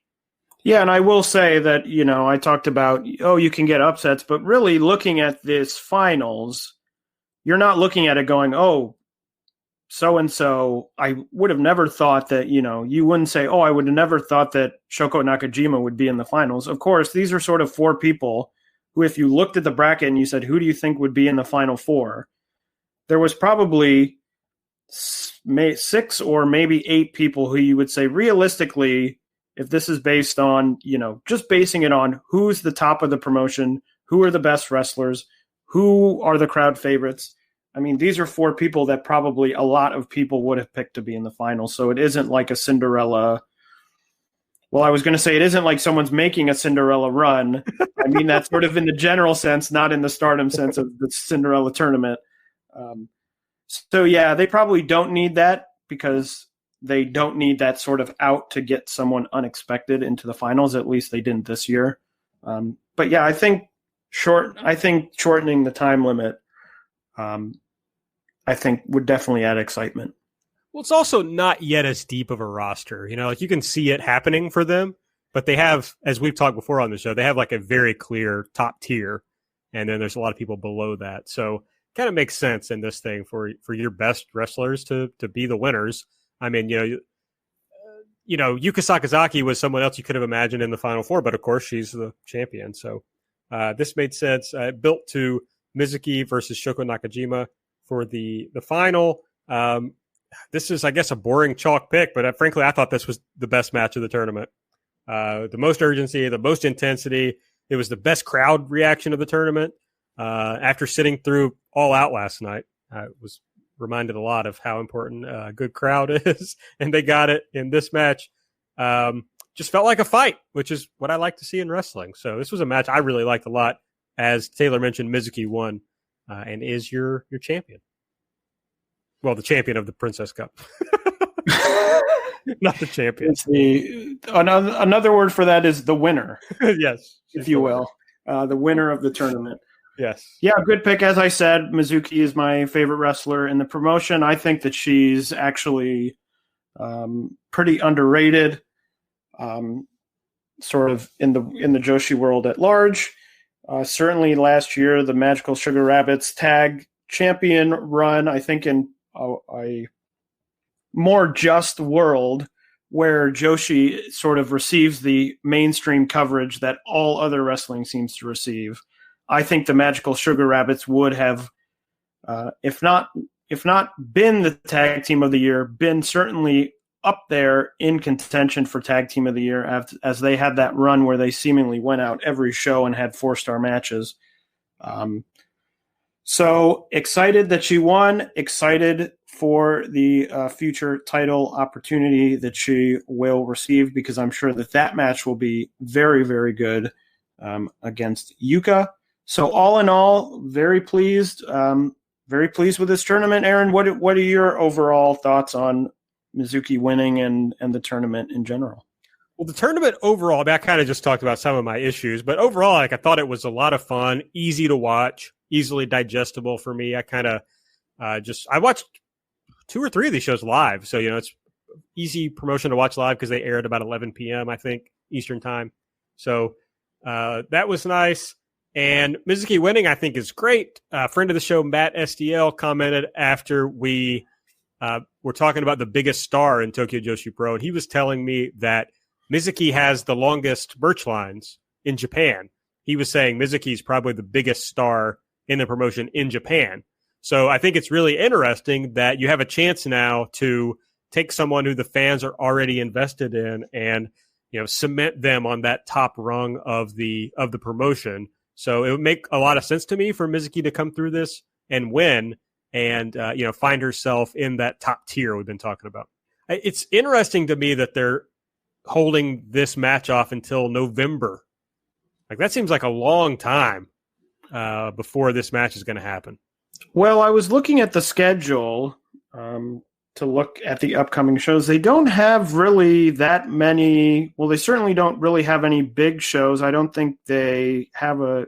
Yeah, and I will say that I talked about you can get upsets, but really looking at this finals, you're not looking at it going, so-and-so, I would have never thought that, you wouldn't say, I would have never thought that Shoko Nakajima would be in the finals. Of course, these are sort of 4 people who, if you looked at the bracket and you said, who do you think would be in the final 4? There was probably 6 or maybe 8 people who you would say, realistically, if this is based on, just basing it on who's the top of the promotion, who are the best wrestlers, who are the crowd favorites? I mean, these are 4 people that probably a lot of people would have picked to be in the final. So it isn't like a Cinderella. Well, I was going to say it isn't like someone's making a Cinderella run. I mean, that's sort of in the general sense, not in the Stardom sense of the Cinderella tournament. So, yeah, they probably don't need that, because they don't need that sort of out to get someone unexpected into the finals. At least they didn't this year. But, yeah, I think shortening the time limit, I think would definitely add excitement. Well, it's also not yet as deep of a roster. You can see it happening for them, but they have, as we've talked before on the show, they have like a very clear top tier, and then there's a lot of people below that. So kind of makes sense in this thing for your best wrestlers to be the winners. I mean, Yuka Sakazaki was someone else you could have imagined in the Final Four, but of course she's the champion. So this made sense. Built to Mizuki versus Shoko Nakajima for the final. This is, I guess, a boring chalk pick, but frankly, I thought this was the best match of the tournament. The most urgency, the most intensity. It was the best crowd reaction of the tournament. After sitting through All Out last night, I was reminded a lot of how important a good crowd is, and they got it in this match. Just felt like a fight, which is what I like to see in wrestling. So this was a match I really liked a lot. As Taylor mentioned, Mizuki won and is your champion. Well, the champion of the Princess Cup. Not the champion. It's another word for that is the winner. Yes. If you will. The winner of the tournament. Yes. Yeah, good pick. As I said, Mizuki is my favorite wrestler in the promotion. I think that she's actually pretty underrated, sort of in the Joshi world at large. Certainly last year, the Magical Sugar Rabbits tag champion run, I think in a more just world where Joshi sort of receives the mainstream coverage that all other wrestling seems to receive. I think the Magical Sugar Rabbits would have, if not been the tag team of the year, been certainly up there in contention for tag team of the year, as they had that run where they seemingly went out every show and had 4-star matches. So excited that she won, excited for the future title opportunity that she will receive, because I'm sure that match will be very, very good against Yuka. So all in all, very pleased with this tournament. Aaron, what are your overall thoughts on Mizuki winning and the tournament in general? Well, the tournament overall, I mean, I kind of just talked about some of my issues, but overall, I thought it was a lot of fun, easy to watch, easily digestible for me. I kind of I watched 2 or 3 of these shows live, so it's easy promotion to watch live because they aired about 11 p.m. I think Eastern time. So that was nice. And Mizuki winning, I think, is great. Friend of the show, Matt SDL, commented after we were talking about the biggest star in Tokyo Joshi Pro, and he was telling me that Mizuki has the longest merch lines in Japan. he was saying Mizuki is probably the biggest star in the promotion in Japan. So I think it's really interesting that you have a chance now to take someone who the fans are already invested in and, cement them on that top rung of the promotion. So it would make a lot of sense to me for Mizuki to come through this and win and, find herself in that top tier we've been talking about. It's interesting to me that they're holding this match off until November. Like, that seems like a long time before this match is going to happen. Well, I was looking at the schedule to look at the upcoming shows. They don't have really that many. Well, they certainly don't really have any big shows. I don't think they have a,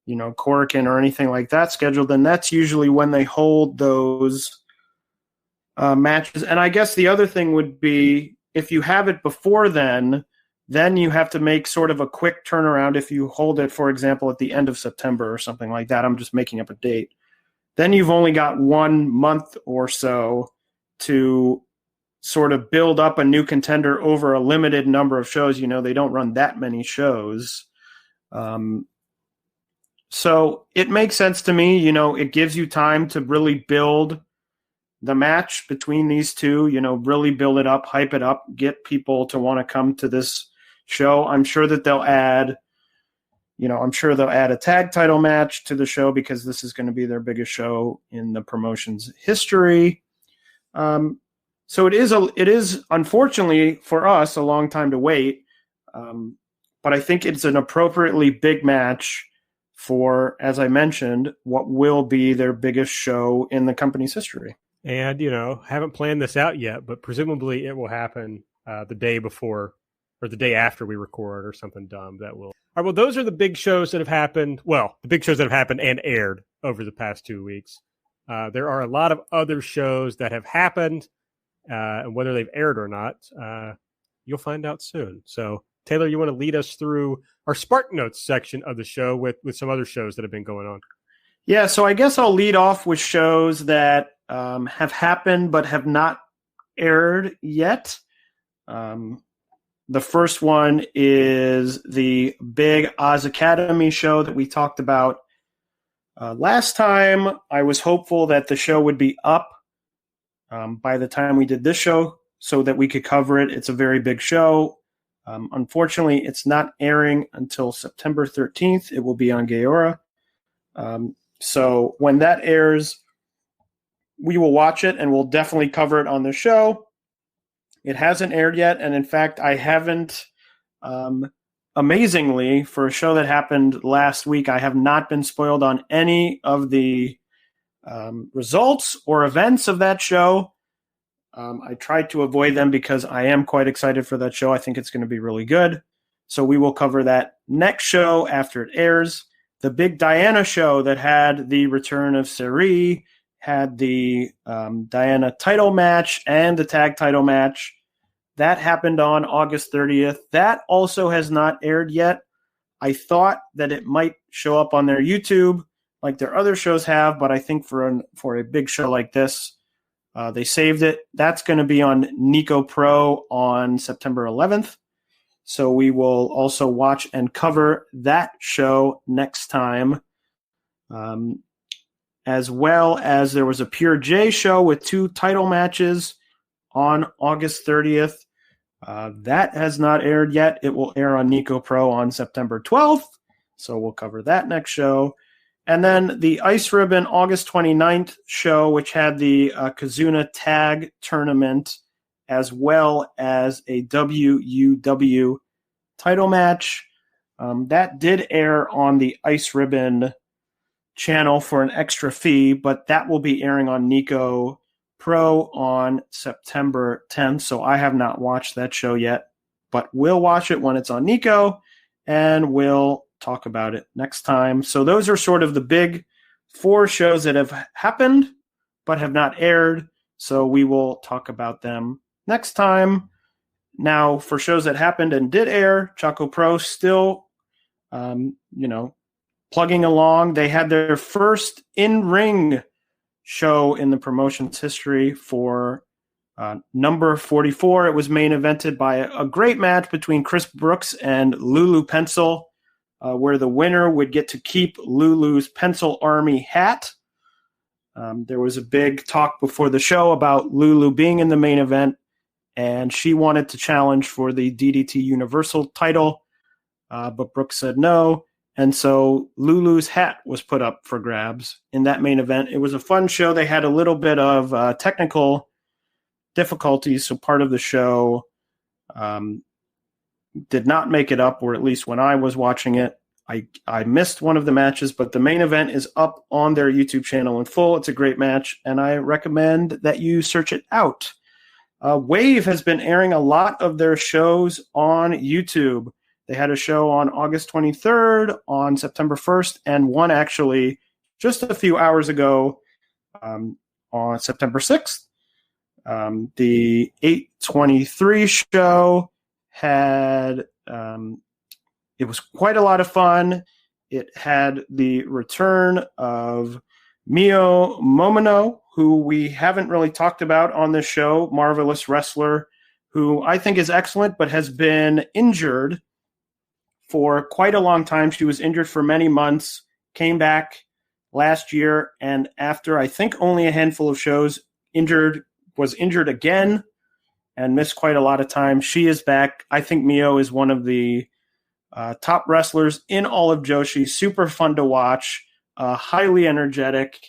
Korakuen or anything like that scheduled. And that's usually when they hold those matches. And I guess the other thing would be if you have it before then you have to make sort of a quick turnaround. If you hold it, for example, at the end of September or something like that, I'm just making up a date. Then you've only got 1 month or so to sort of build up a new contender over a limited number of shows. They don't run that many shows. So it makes sense to me. It gives you time to really build the match between these two, really build it up, hype it up, get people to want to come to this show. I'm sure that they'll add a tag title match to the show because this is going to be their biggest show in the promotion's history. So it is unfortunately for us a long time to wait. But I think it's an appropriately big match for, as I mentioned, what will be their biggest show in the company's history. And, haven't planned this out yet, but presumably it will happen the day before or the day after we record or something dumb that will. All right, well, those are the big shows that have happened. Well, the big shows that have happened and aired over the past 2 weeks. There are a lot of other shows that have happened, and whether they've aired or not, you'll find out soon. So, Taylor, you want to lead us through our Spark Notes section of the show with some other shows that have been going on? Yeah, so I guess I'll lead off with shows that have happened but have not aired yet. The first one is the big Oz Academy show that we talked about last time. I was hopeful that the show would be up by the time we did this show so that we could cover it. It's a very big show. Unfortunately, it's not airing until September 13th. It will be on Gaora. So when that airs, we will watch it and we'll definitely cover it on the show. It hasn't aired yet, and in fact, I haven't, amazingly, for a show that happened last week, I have not been spoiled on any of the results or events of that show. I tried to avoid them because I am quite excited for that show. I think it's going to be really good. So we will cover that next show after it airs. The big Diana show that had the return of Seri, had the Diana title match and the tag title match. That happened on August 30th. That also has not aired yet. I thought that it might show up on their YouTube like their other shows have, but I think for a big show like this, they saved it. That's going to be on ChocoPro on September 11th. So we will also watch and cover that show next time. As well as there was a Pure J show with 2 title matches on August 30th. That has not aired yet. It will air on ChocoPro on September 12th. So we'll cover that next show. And then the Ice Ribbon August 29th show, which had the Kazuna Tag Tournament, as well as a WUW title match. That did air on the Ice Ribbon channel for an extra fee, but that will be airing on ChocoPro on September 10th. So I have not watched that show yet, but we'll watch it when it's on Nico, and we'll talk about it next time. So those are sort of the big 4 shows that have happened but have not aired. So we will talk about them next time. Now, for shows that happened and did air, ChocoPro still, plugging along. They had their first in-ring show in the promotion's history for number 44. It was main evented by a great match between Chris Brooks and Lulu Pencil. where the winner would get to keep Lulu's Pencil Army hat. There was a big talk before the show about Lulu being in the main event, and she wanted to challenge for the DDT Universal title, but Brooke said no. And so Lulu's hat was put up for grabs in that main event. It was a fun show. They had a little bit of technical difficulties, so part of the show did not make it up, or at least when I was watching it, I missed one of the matches, but the main event is up on their YouTube channel in full. It's a great match, and I recommend that you search it out. Wave has been airing a lot of their shows on YouTube. They had a show on August 23rd, on September 1st, and one actually just a few hours ago on September 6th. The 8/23 show had, it was quite a lot of fun. It had the return of Mio Momono, who we haven't really talked about on this show, marvelous wrestler, who I think is excellent, but has been injured for quite a long time. She was injured for many months, came back last year, and after I think only a handful of shows, was injured again and missed quite a lot of time. She is back. I think Mio is one of the top wrestlers in all of Joshi. Super fun to watch, highly energetic.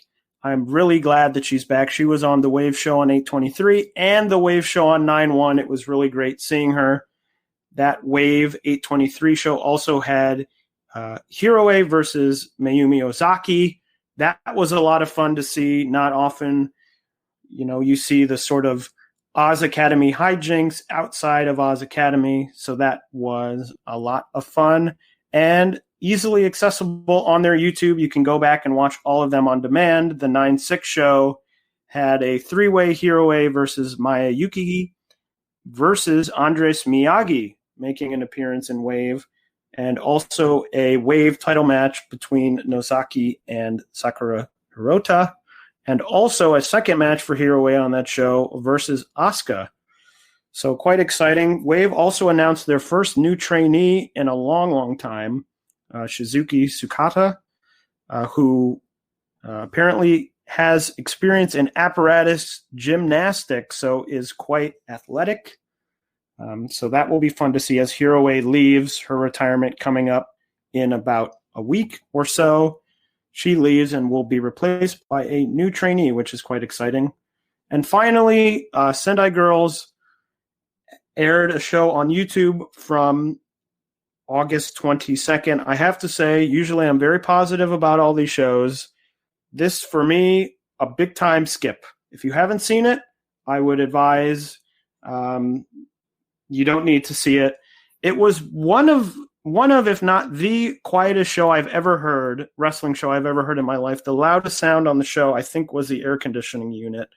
I'm really glad that she's back. She was on the Wave show on 8/23 and the Wave show on 9/1. It was really great seeing her. That Wave 8/23 show also had Hiroe versus Mayumi Ozaki. That was a lot of fun to see. Not often, you see the sort of Oz Academy hijinks outside of Oz Academy. So that was a lot of fun and easily accessible on their YouTube. You can go back and watch all of them on demand. The 9/6 show had a three-way Hiroe versus Maya Yuki versus Andres Miyagi making an appearance in Wave, and also a Wave title match between Nozaki and Sakura Hirota, and also a second match for Hiroe on that show versus Asuka. So quite exciting. Wave also announced their first new trainee in a long, long time, Shizuki Sukata, who apparently has experience in apparatus gymnastics, so is quite athletic. So that will be fun to see as Hiroe leaves her retirement coming up in about a week or so. She leaves and will be replaced by a new trainee, which is quite exciting. And finally, Sendai Girls aired a show on YouTube from August 22nd. I have to say, usually I'm very positive about all these shows. This, for me, a big-time skip. If you haven't seen it, I would advise you don't need to see it. It was one of, if not the quietest show I've ever heard, wrestling show I've ever heard in my life. The loudest sound on the show, I think, was the air conditioning unit,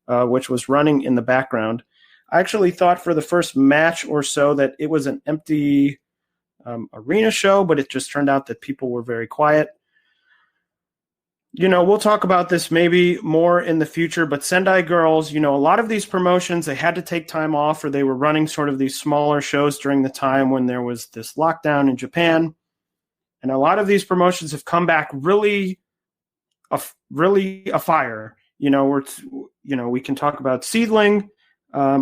which was running in the background. I actually thought for the first match or so that it was an empty arena show, but it just turned out that people were very quiet. We'll talk about this maybe more in the future, but Sendai Girls, a lot of these promotions, they had to take time off, or they were running sort of these smaller shows during the time when there was this lockdown in Japan. And a lot of these promotions have come back really afire. We can talk about SEAdLINNG,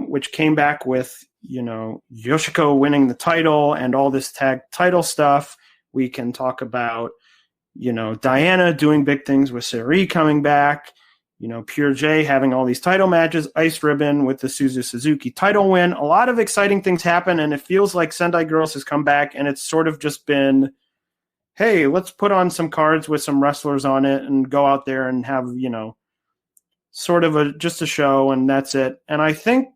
which came back with, Yoshiko winning the title and all this tag title stuff. We can talk about Diana doing big things with Seri coming back, Pure J having all these title matches, Ice Ribbon with the Suzu Suzuki title win. A lot of exciting things happen, and it feels like Sendai Girls has come back, and it's sort of just been, hey, let's put on some cards with some wrestlers on it and go out there and have, sort of just a show, and that's it. And I think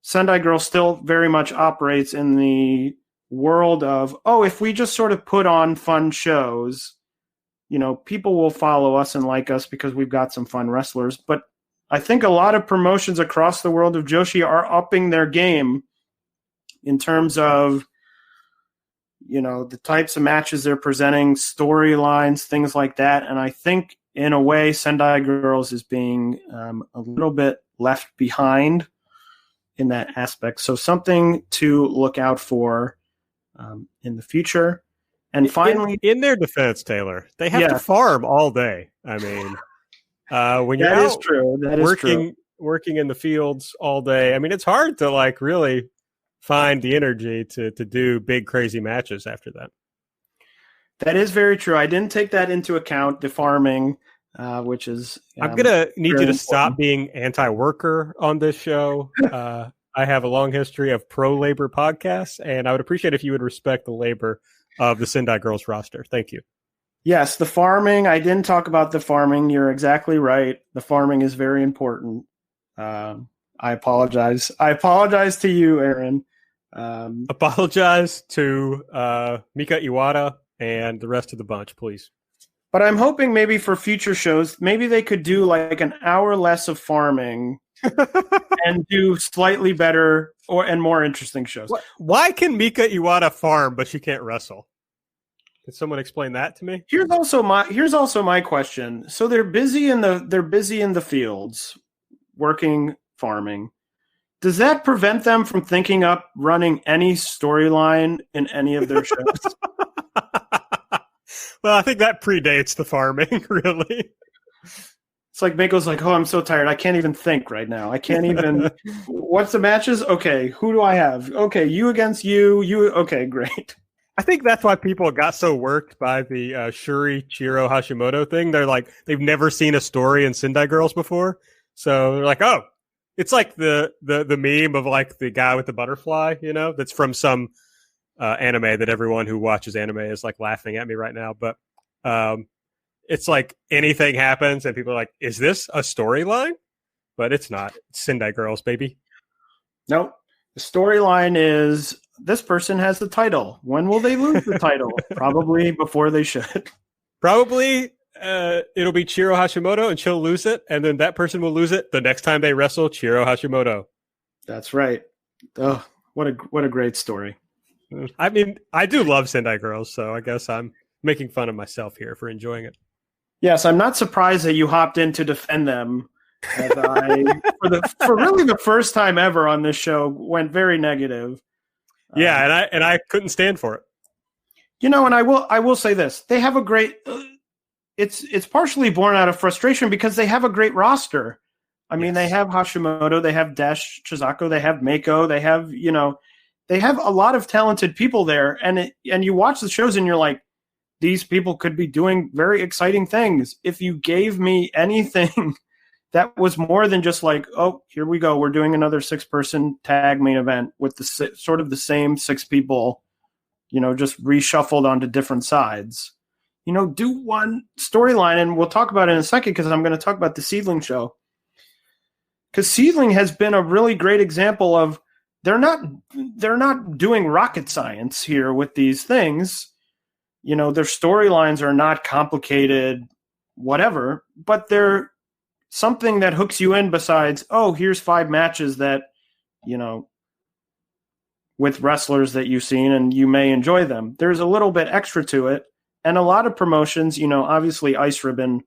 Sendai Girls still very much operates in the world of, if we just sort of put on fun shows, people will follow us and like us because we've got some fun wrestlers. But I think a lot of promotions across the world of Joshi are upping their game in terms of, the types of matches they're presenting, storylines, things like that. And I think, in a way, Sendai Girls is being a little bit left behind in that aspect. So something to look out for in the future. And finally, in their defense, Taylor, they have to farm all day. I mean, when you're out working in the fields all day, I mean, it's hard to like really find the energy to do big crazy matches after that. That is very true. I didn't take that into account, the farming, which is I'm gonna need you to stop being anti-worker on this show. I have a long history of pro-labor podcasts, and I would appreciate if you would respect the labor of the Sendai Girls roster. Thank you. Yes, the farming. I didn't talk about the farming. You're exactly right. The farming is very important. I apologize. I apologize to you, Aaron. Apologize to Mika Iwata and the rest of the bunch, please. But I'm hoping maybe for future shows, maybe they could do like an hour less of farming and do slightly better and more interesting shows. Why can Mika Iwata farm, but she can't wrestle? Can someone explain that to me? Here's also my question. So they're busy in the fields, working farming. Does that prevent them from thinking up running any storyline in any of their shows? Well, I think that predates the farming, really. It's like Mako's like, oh, I'm so tired. I can't even think right now. I can't even. What's the matches? Okay, who do I have? Okay, you against you. You. Okay, great. I think that's why people got so worked by the Shuri Chiro Hashimoto thing. They're like, they've never seen a story in Sendai Girls before. So they're like, oh, it's like the meme of like the guy with the butterfly, you know, that's from some anime that everyone who watches anime is like laughing at me right now. But it's like anything happens and people are like, is this a storyline? But it's not. It's Sendai Girls, baby. Nope. The storyline is this person has the title. When will they lose the title? Probably before they should. Probably it'll be Chiro Hashimoto and she'll lose it. And then that person will lose it the next time they wrestle Chiro Hashimoto. That's right. Oh, what a great story. I mean, I do love Sendai Girls, so I guess I'm making fun of myself here for enjoying it. Yes, I'm not surprised that you hopped in to defend them. As I, for really the first time ever on this show, went very negative. Yeah, and I couldn't stand for it. You know, and I will say this: they have a great. It's partially born out of frustration because they have a great roster. I mean, they have Hashimoto, they have Dash Chizako, they have Mako, they have they have a lot of talented people there, and you watch the shows and you're like, these people could be doing very exciting things. If you gave me anything that was more than just like, oh, here we go, we're doing another 6-person tag main event with the sort of the same 6 people, just reshuffled onto different sides. Do one storyline, and we'll talk about it in a second because I'm going to talk about the SEAdLINNG show. Because SEAdLINNG has been a really great example of they're not doing rocket science here with these things. Their storylines are not complicated, whatever, but they're something that hooks you in besides, oh, here's 5 matches that, with wrestlers that you've seen and you may enjoy them. There's a little bit extra to it. And a lot of promotions, obviously Ice Ribbon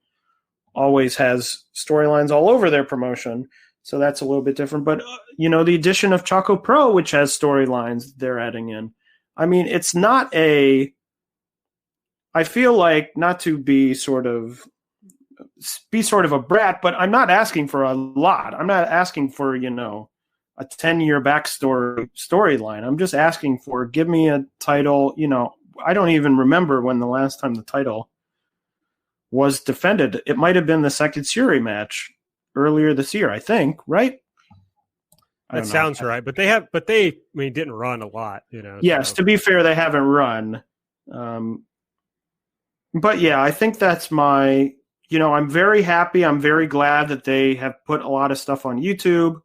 always has storylines all over their promotion. So that's a little bit different. But, the addition of ChocoPro, which has storylines they're adding in. I mean, it's not I feel like, not to be sort of a brat, but I'm not asking for a lot. I'm not asking for, a 10-year backstory storyline. I'm just asking for, give me a title. I don't even remember when the last time the title was defended. It might have been the second Shuri match earlier this year, I think, right? That sounds right. But they didn't run a lot, Yes, so. To be fair, they haven't run. But yeah, I think that's my, I'm very happy. I'm very glad that they have put a lot of stuff on YouTube.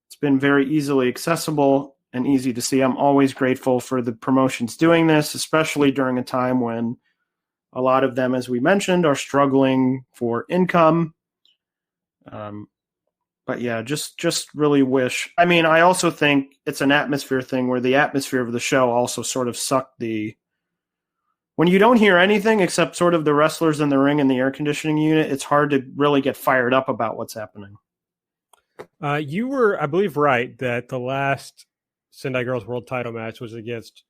It's been very easily accessible and easy to see. I'm always grateful for the promotions doing this, especially during a time when a lot of them, as we mentioned, are struggling for income. But yeah, just really wish. I mean, I also think it's an atmosphere thing where the atmosphere of the show also sort of sucked when you don't hear anything except sort of the wrestlers in the ring and the air conditioning unit, it's hard to really get fired up about what's happening. You were, I believe, right that the last Sendai Girls World title match was against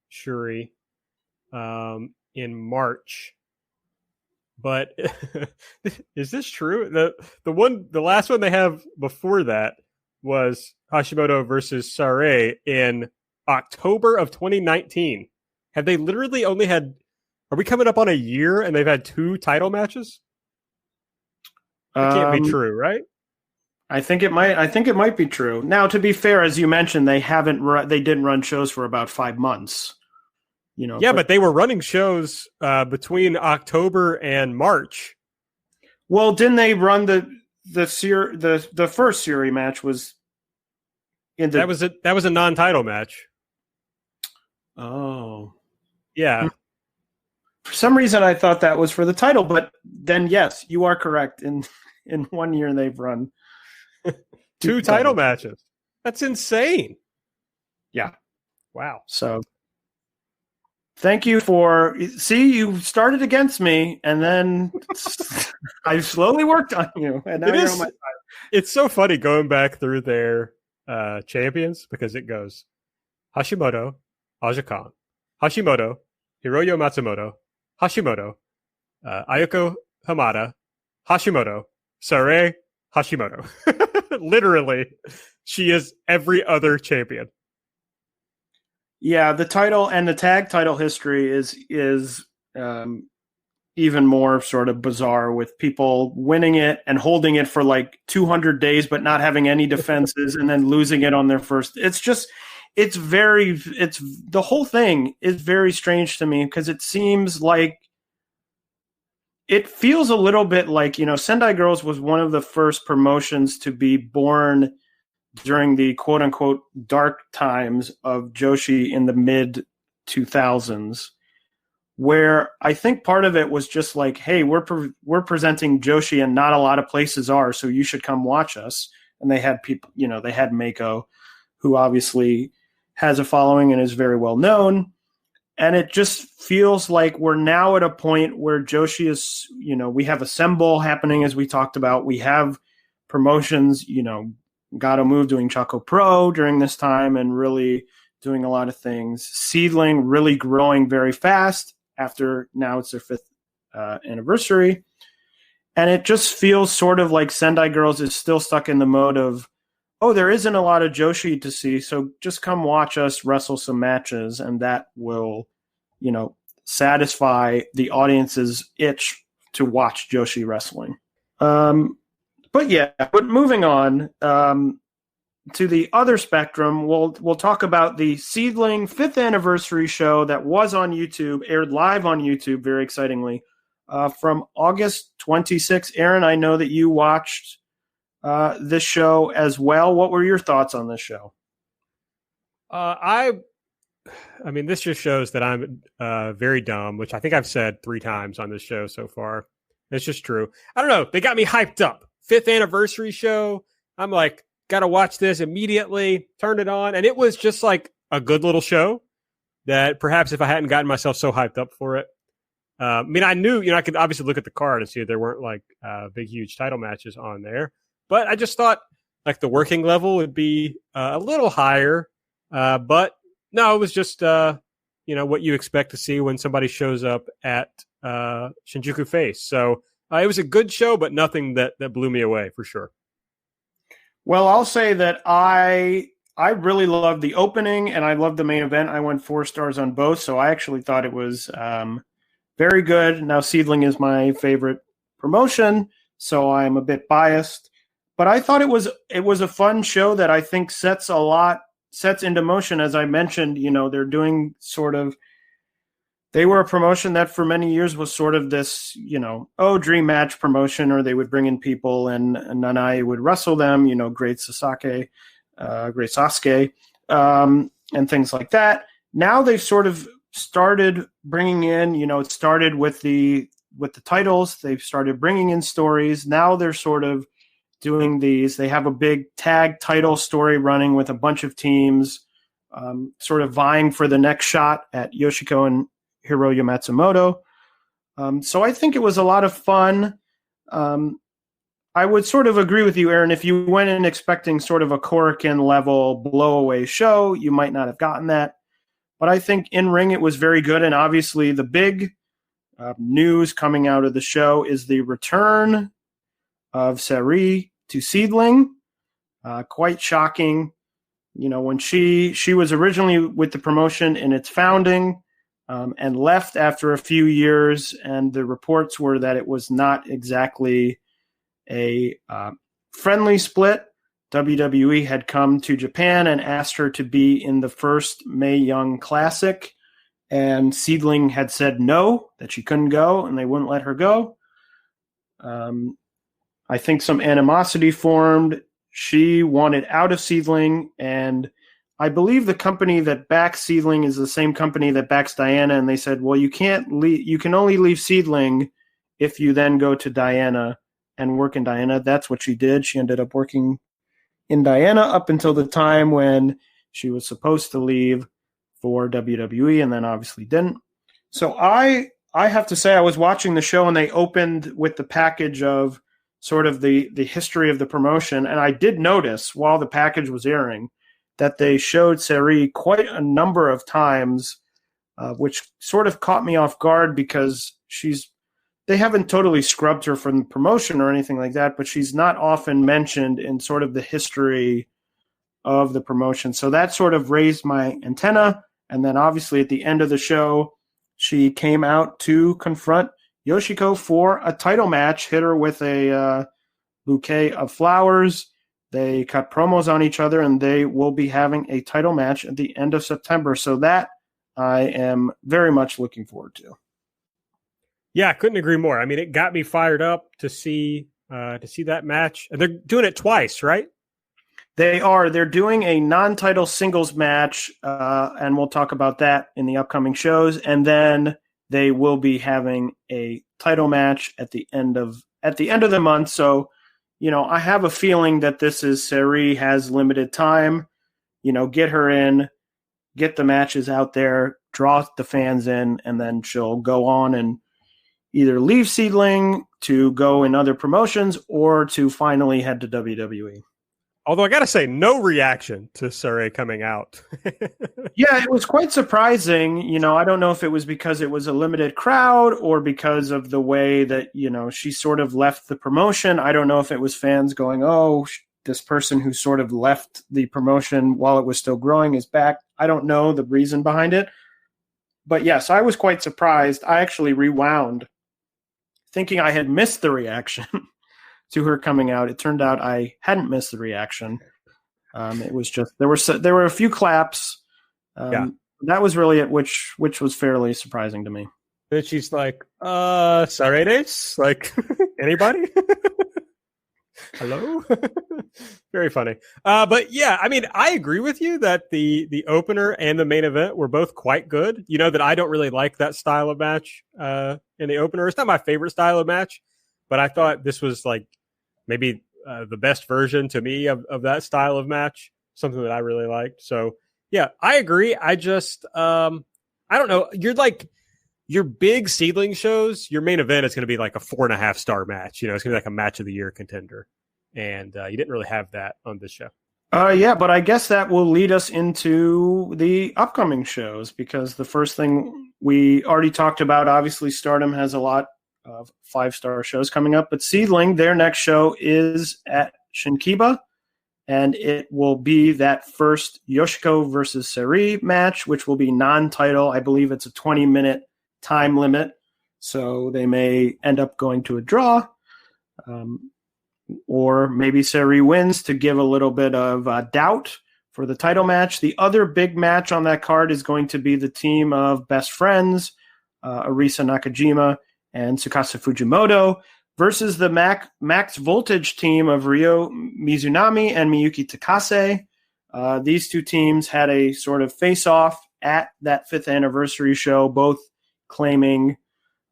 Shuri. in March. But is this true? The last one they have before that was Hashimoto versus Sarai in October of 2019. Have they literally only had? Are we coming up on a year and they've had 2 title matches? That can't be true, right? I think it might be true. Now, to be fair, as you mentioned, they didn't run shows for about 5 months. Yeah, but they were running shows between October and March. Well, didn't they run the first series match was in that was a non-title match. Oh, yeah. For some reason, I thought that was for the title, but then yes, you are correct. In 1 year, they've run 2 title matches. That's insane. Yeah. Wow. So. Thank you you started against me, and then I slowly worked on you, and now you're on my side. It's so funny going back through their champions, because it goes Hashimoto, Aja Khan, Hashimoto, Hiroyo Matsumoto, Hashimoto, Ayako Hamada, Hashimoto, Sarai, Hashimoto. Literally, she is every other champion. Yeah, the title and the tag title history is even more sort of bizarre, with people winning it and holding it for like 200 days, but not having any defenses, and then losing it on their first. The whole thing is very strange to me, because it seems like it feels a little bit like, Sendai Girls was one of the first promotions to be born during the quote-unquote dark times of Joshi in the mid-2000s, where I think part of it was just like, hey, we're presenting Joshi and not a lot of places are, so you should come watch us. And they had people, they had Mako, who obviously has a following and is very well known. And it just feels like we're now at a point where Joshi is, we have Assemble happening, as we talked about. We have promotions, Gato Move doing ChocoPro during this time and really doing a lot of things. SEAdLINNG really growing very fast after now it's their 5th anniversary. And it just feels sort of like Sendai Girls is still stuck in the mode of, oh, there isn't a lot of Joshi to see, so just come watch us wrestle some matches, and that will, satisfy the audience's itch to watch Joshi wrestling. But moving on to the other spectrum, we'll talk about the SEAdLINNG 5th anniversary show that was on YouTube, aired live on YouTube, very excitingly, from August 26th. Aaron, I know that you watched this show as well. What were your thoughts on this show? I mean, this just shows that I'm very dumb, which I think I've said 3 times on this show so far. It's just true. I don't know. They got me hyped up. 5th anniversary show. I'm like, gotta watch this immediately. Turned it on, and it was just like a good little show that perhaps if I hadn't gotten myself so hyped up for it. I mean, I knew, I could obviously look at the card and see there weren't like big, huge title matches on there, but I just thought like the working level would be a little higher. But no, it was just, what you expect to see when somebody shows up at Shinjuku Face. So it was a good show, but nothing that blew me away for sure. Well, I'll say that I really loved the opening and I loved the main event. I went 4 stars on both, so I actually thought it was very good. Now, SEAdLINNG is my favorite promotion, so I'm a bit biased. But I thought it was a fun show that I think sets into motion. As I mentioned, they're doing they were a promotion that for many years was sort of this, dream match promotion, or they would bring in people and Nanae would wrestle them, great Sasuke, and things like that. Now they've sort of started bringing in, it started with the titles. They've started bringing in stories. Now they're sort of doing these. They have a big tag title story running with a bunch of teams, sort of vying for the next shot at Yoshiko and Hiroyo Matsumoto. So I think it was a lot of fun. I would sort of agree with you, Aaron. If you went in expecting sort of a Korakuen level blow away show, you might not have gotten that. But I think in ring it was very good. And obviously the big news coming out of the show is the return of Sareee to SEAdLINNG. Quite shocking. When she was originally with the promotion in its founding and left after a few years, and the reports were that it was not exactly a friendly split. WWE had come to Japan and asked her to be in the first Mae Young Classic, and SEAdLINNG had said no, that she couldn't go, and they wouldn't let her go. I think some animosity formed. She wanted out of SEAdLINNG, and I believe the company that backs SEAdLINNG is the same company that backs Diana, and they said, well, you can't leave. You can only leave SEAdLINNG if you then go to Diana and work in Diana. That's what she did. She ended up working in Diana up until the time when she was supposed to leave for WWE, and then obviously didn't. So I have to say, I was watching the show, and they opened with the package of sort of the history of the promotion, and I did notice while the package was airing that they showed Sareee quite a number of times, which sort of caught me off guard because they haven't totally scrubbed her from the promotion or anything like that, but she's not often mentioned in sort of the history of the promotion. So that sort of raised my antenna. And then obviously at the end of the show, she came out to confront Yoshiko for a title match, hit her with a bouquet of flowers. They cut promos on each other, and they will be having a title match at the end of September. So that I am very much looking forward to. Yeah, I couldn't agree more. I mean, it got me fired up to see that match. They're doing it twice, right? They are. They're doing a non-title singles match, and we'll talk about that in the upcoming shows. And then they will be having a title match at the end of the month. So, I have a feeling that this is Sareee has limited time. Get her in, get the matches out there, draw the fans in, and then she'll go on and either leave SEAdLINNG to go in other promotions or to finally head to WWE. Although I got to say, no reaction to Sareee coming out. Yeah, it was quite surprising. I don't know if it was because it was a limited crowd or because of the way that, she sort of left the promotion. I don't know if it was fans going, oh, this person who sort of left the promotion while it was still growing is back. I don't know the reason behind it. But yes, I was quite surprised. I actually rewound thinking I had missed the reaction to her coming out. It turned out I hadn't missed the reaction. It was just there were a few claps. That was really it, which was fairly surprising to me. And she's like, sorry, days? Like, anybody? Hello? Very funny. But yeah, I mean, I agree with you that the opener and the main event were both quite good. That I don't really like that style of match in the opener. It's not my favorite style of match, but I thought this was like maybe the best version to me of that style of match, something that I really liked. So yeah, I agree. I just, I don't know. Your big SEAdLINNG shows, your main event is going to be like a 4.5 star match. It's going to be like a match of the year contender. And you didn't really have that on this show. Yeah, but I guess that will lead us into the upcoming shows, because the first thing we already talked about, obviously Stardom has a lot of 5-star shows coming up, but SEAdLINNG, their next show is at Shinkiba, and it will be that first Yoshiko versus Sareee match, which will be non-title. I believe it's a 20-minute time limit, so they may end up going to a draw, or maybe Sareee wins to give a little bit of doubt for the title match. The other big match on that card is going to be the team of best friends, Arisa Nakajima and Tsukasa Fujimoto, versus the Max Voltage team of Ryo Mizunami and Miyuki Takase. These two teams had a sort of face-off at that 5th anniversary show, both claiming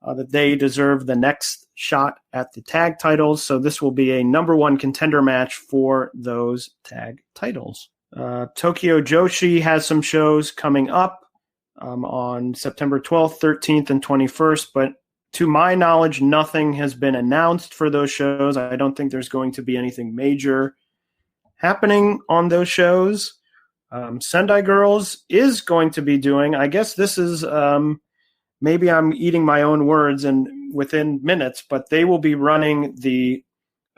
that they deserve the next shot at the tag titles. So this will be a number 1 contender match for those tag titles. Tokyo Joshi has some shows coming up on September 12th, 13th, and 21st, but to my knowledge, nothing has been announced for those shows. I don't think there's going to be anything major happening on those shows. Sendai Girls is going to be doing, I guess this is, maybe I'm eating my own words and within minutes, but they will be running the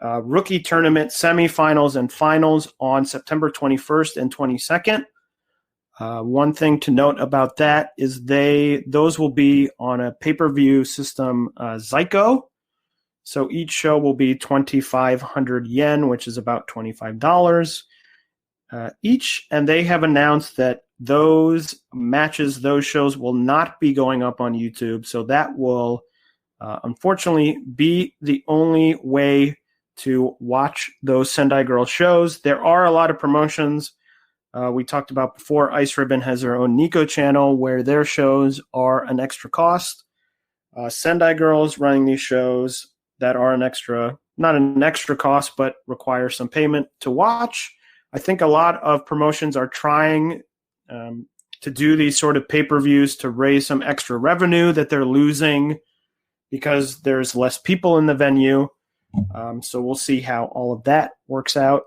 rookie tournament semifinals and finals on September 21st and 22nd. One thing to note about that is those will be on a pay-per-view system, Zyko. So each show will be 2,500 yen, which is about $25 each. And they have announced that those matches, those shows will not be going up on YouTube. So that will unfortunately be the only way to watch those Sendai Girls shows. There are a lot of promotions. We talked about before, Ice Ribbon has their own Nico channel where their shows are an extra cost. Sendai Girls running these shows that are not an extra cost, but require some payment to watch. I think a lot of promotions are trying to do these sort of pay-per-views to raise some extra revenue that they're losing because there's less people in the venue. So we'll see how all of that works out.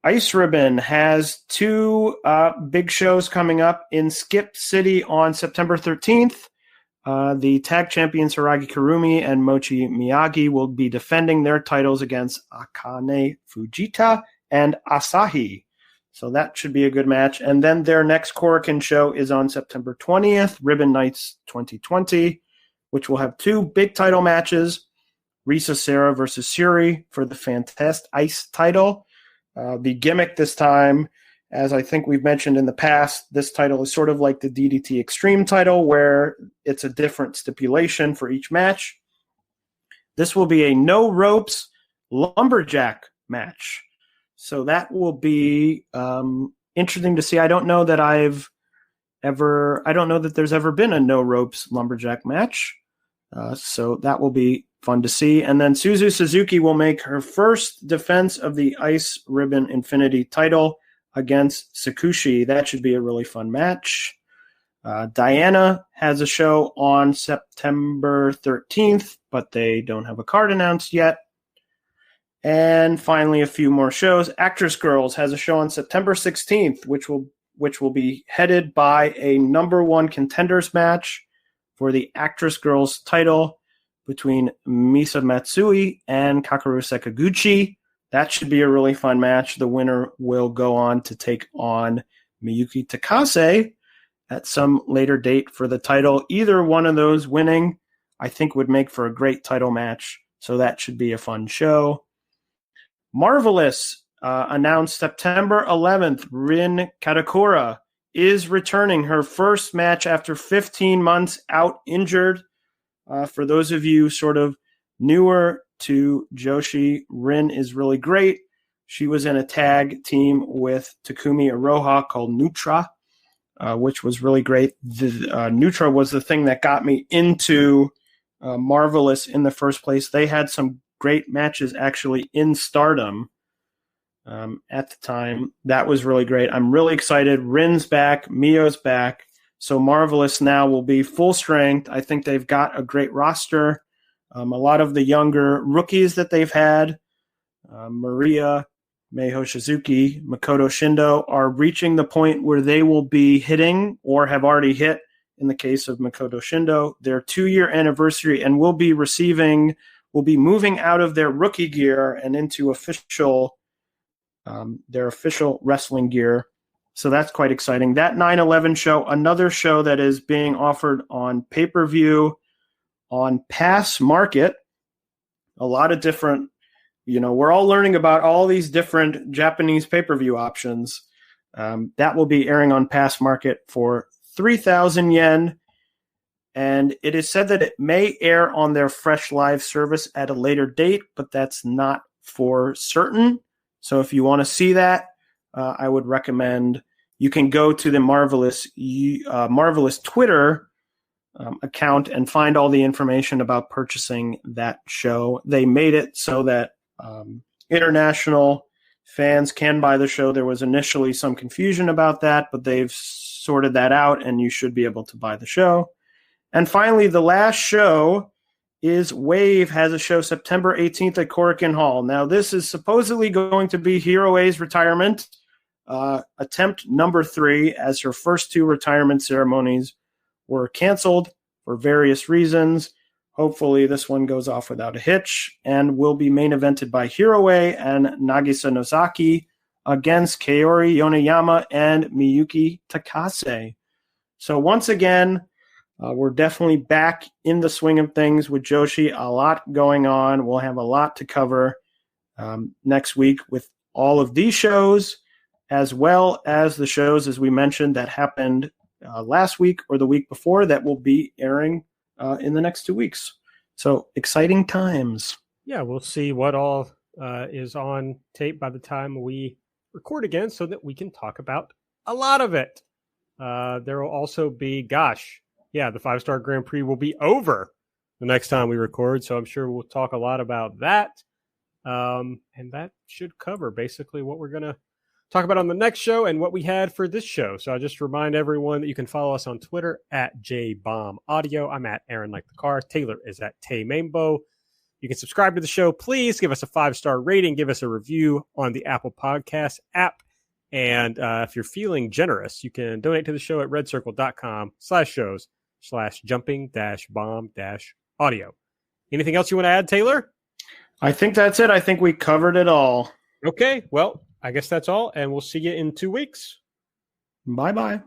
Ice Ribbon has two big shows coming up in Skip City on September 13th. The tag champions Hiragi Kurumi and Mochi Miyagi will be defending their titles against Akane Fujita and Asahi. So that should be a good match. And then their next Korakuen show is on September 20th, Ribbon Nights 2020, which will have two big title matches, Risa Sera versus Suri for the Fantastic Ice title. The gimmick this time, as I think we've mentioned in the past, this title is sort of like the DDT Extreme title where it's a different stipulation for each match. This will be a no ropes lumberjack match. So that will be interesting to see. I don't know that there's ever been a no ropes lumberjack match. So that will be fun to see. And then Suzu Suzuki will make her first defense of the Ice Ribbon Infinity title against Sakushi. That should be a really fun match. Diana has a show on September 13th, but they don't have a card announced yet. And finally, a few more shows. ActWres Girl'Z has a show on September 16th, which will be headed by a number one contenders match for the ActWres Girl'Z title between Misa Matsui and Kakeru Sakaguchi. That should be a really fun match. The winner will go on to take on Miyuki Takase at some later date for the title. Either one of those winning, I think, would make for a great title match. So that should be a fun show. Marvelous announced September 11th, Rin Katakura is returning her first match after 15 months out injured. For those of you sort of newer to Joshi, Rin is really great. She was in a tag team with Takumi Iroha called Nutra, which was really great. Nutra was the thing that got me into Marvelous in the first place. They had some great matches actually in Stardom at the time. That was really great. I'm really excited. Rin's back. Mio's back. So Marvelous now will be full strength. I think they've got a great roster. A lot of the younger rookies that they've had, Maria, Meiho Shizuki, Makoto Shindo, are reaching the point where they will be hitting or have already hit, in the case of Makoto Shindo, their 2-year anniversary and will be moving out of their rookie gear and into their official wrestling gear. So that's quite exciting. That 9/11 show, another show that is being offered on pay-per-view on Pass Market. A lot of different, we're all learning about all these different Japanese pay-per-view options. That will be airing on Pass Market for 3,000 yen. And it is said that it may air on their Fresh Live service at a later date, but that's not for certain. So if you want to see that, I would recommend you can go to the Marvelous Twitter account and find all the information about purchasing that show. They made it so that international fans can buy the show. There was initially some confusion about that, but they've sorted that out, and you should be able to buy the show. And finally, the last show is Wave has a show September 18th at Korakuen Hall. Now, this is supposedly going to be Hero A's retirement. attempt number 3, as her first 2 retirement ceremonies were canceled for various reasons. Hopefully this one goes off without a hitch and will be main evented by Hiroe and Nagisa Nozaki against Kaori Yoneyama and Miyuki Takase. So once again, we're definitely back in the swing of things with Joshi. A lot going on. We'll have a lot to cover next week with all of these shows, as well as the shows, as we mentioned, that happened last week or the week before that will be airing in the next 2 weeks. So exciting times. Yeah, we'll see what all is on tape by the time we record again so that we can talk about a lot of it. There will also be, the 5-star Grand Prix will be over the next time we record. So I'm sure we'll talk a lot about that. And that should cover basically what we're going to talk about on the next show and what we had for this show. So I'll just remind everyone that you can follow us on Twitter at JBombAudio. I'm at Aaron Like the Car. Taylor is at Tay Mainbow. You can subscribe to the show. Please give us a 5-star rating. Give us a review on the Apple Podcast app. And if you're feeling generous, you can donate to the show at redcircle.com/shows/jumping-bomb-audio. Anything else you want to add, Taylor? I think that's it. I think we covered it all. Okay, well, I guess that's all, and we'll see you in 2 weeks. Bye-bye.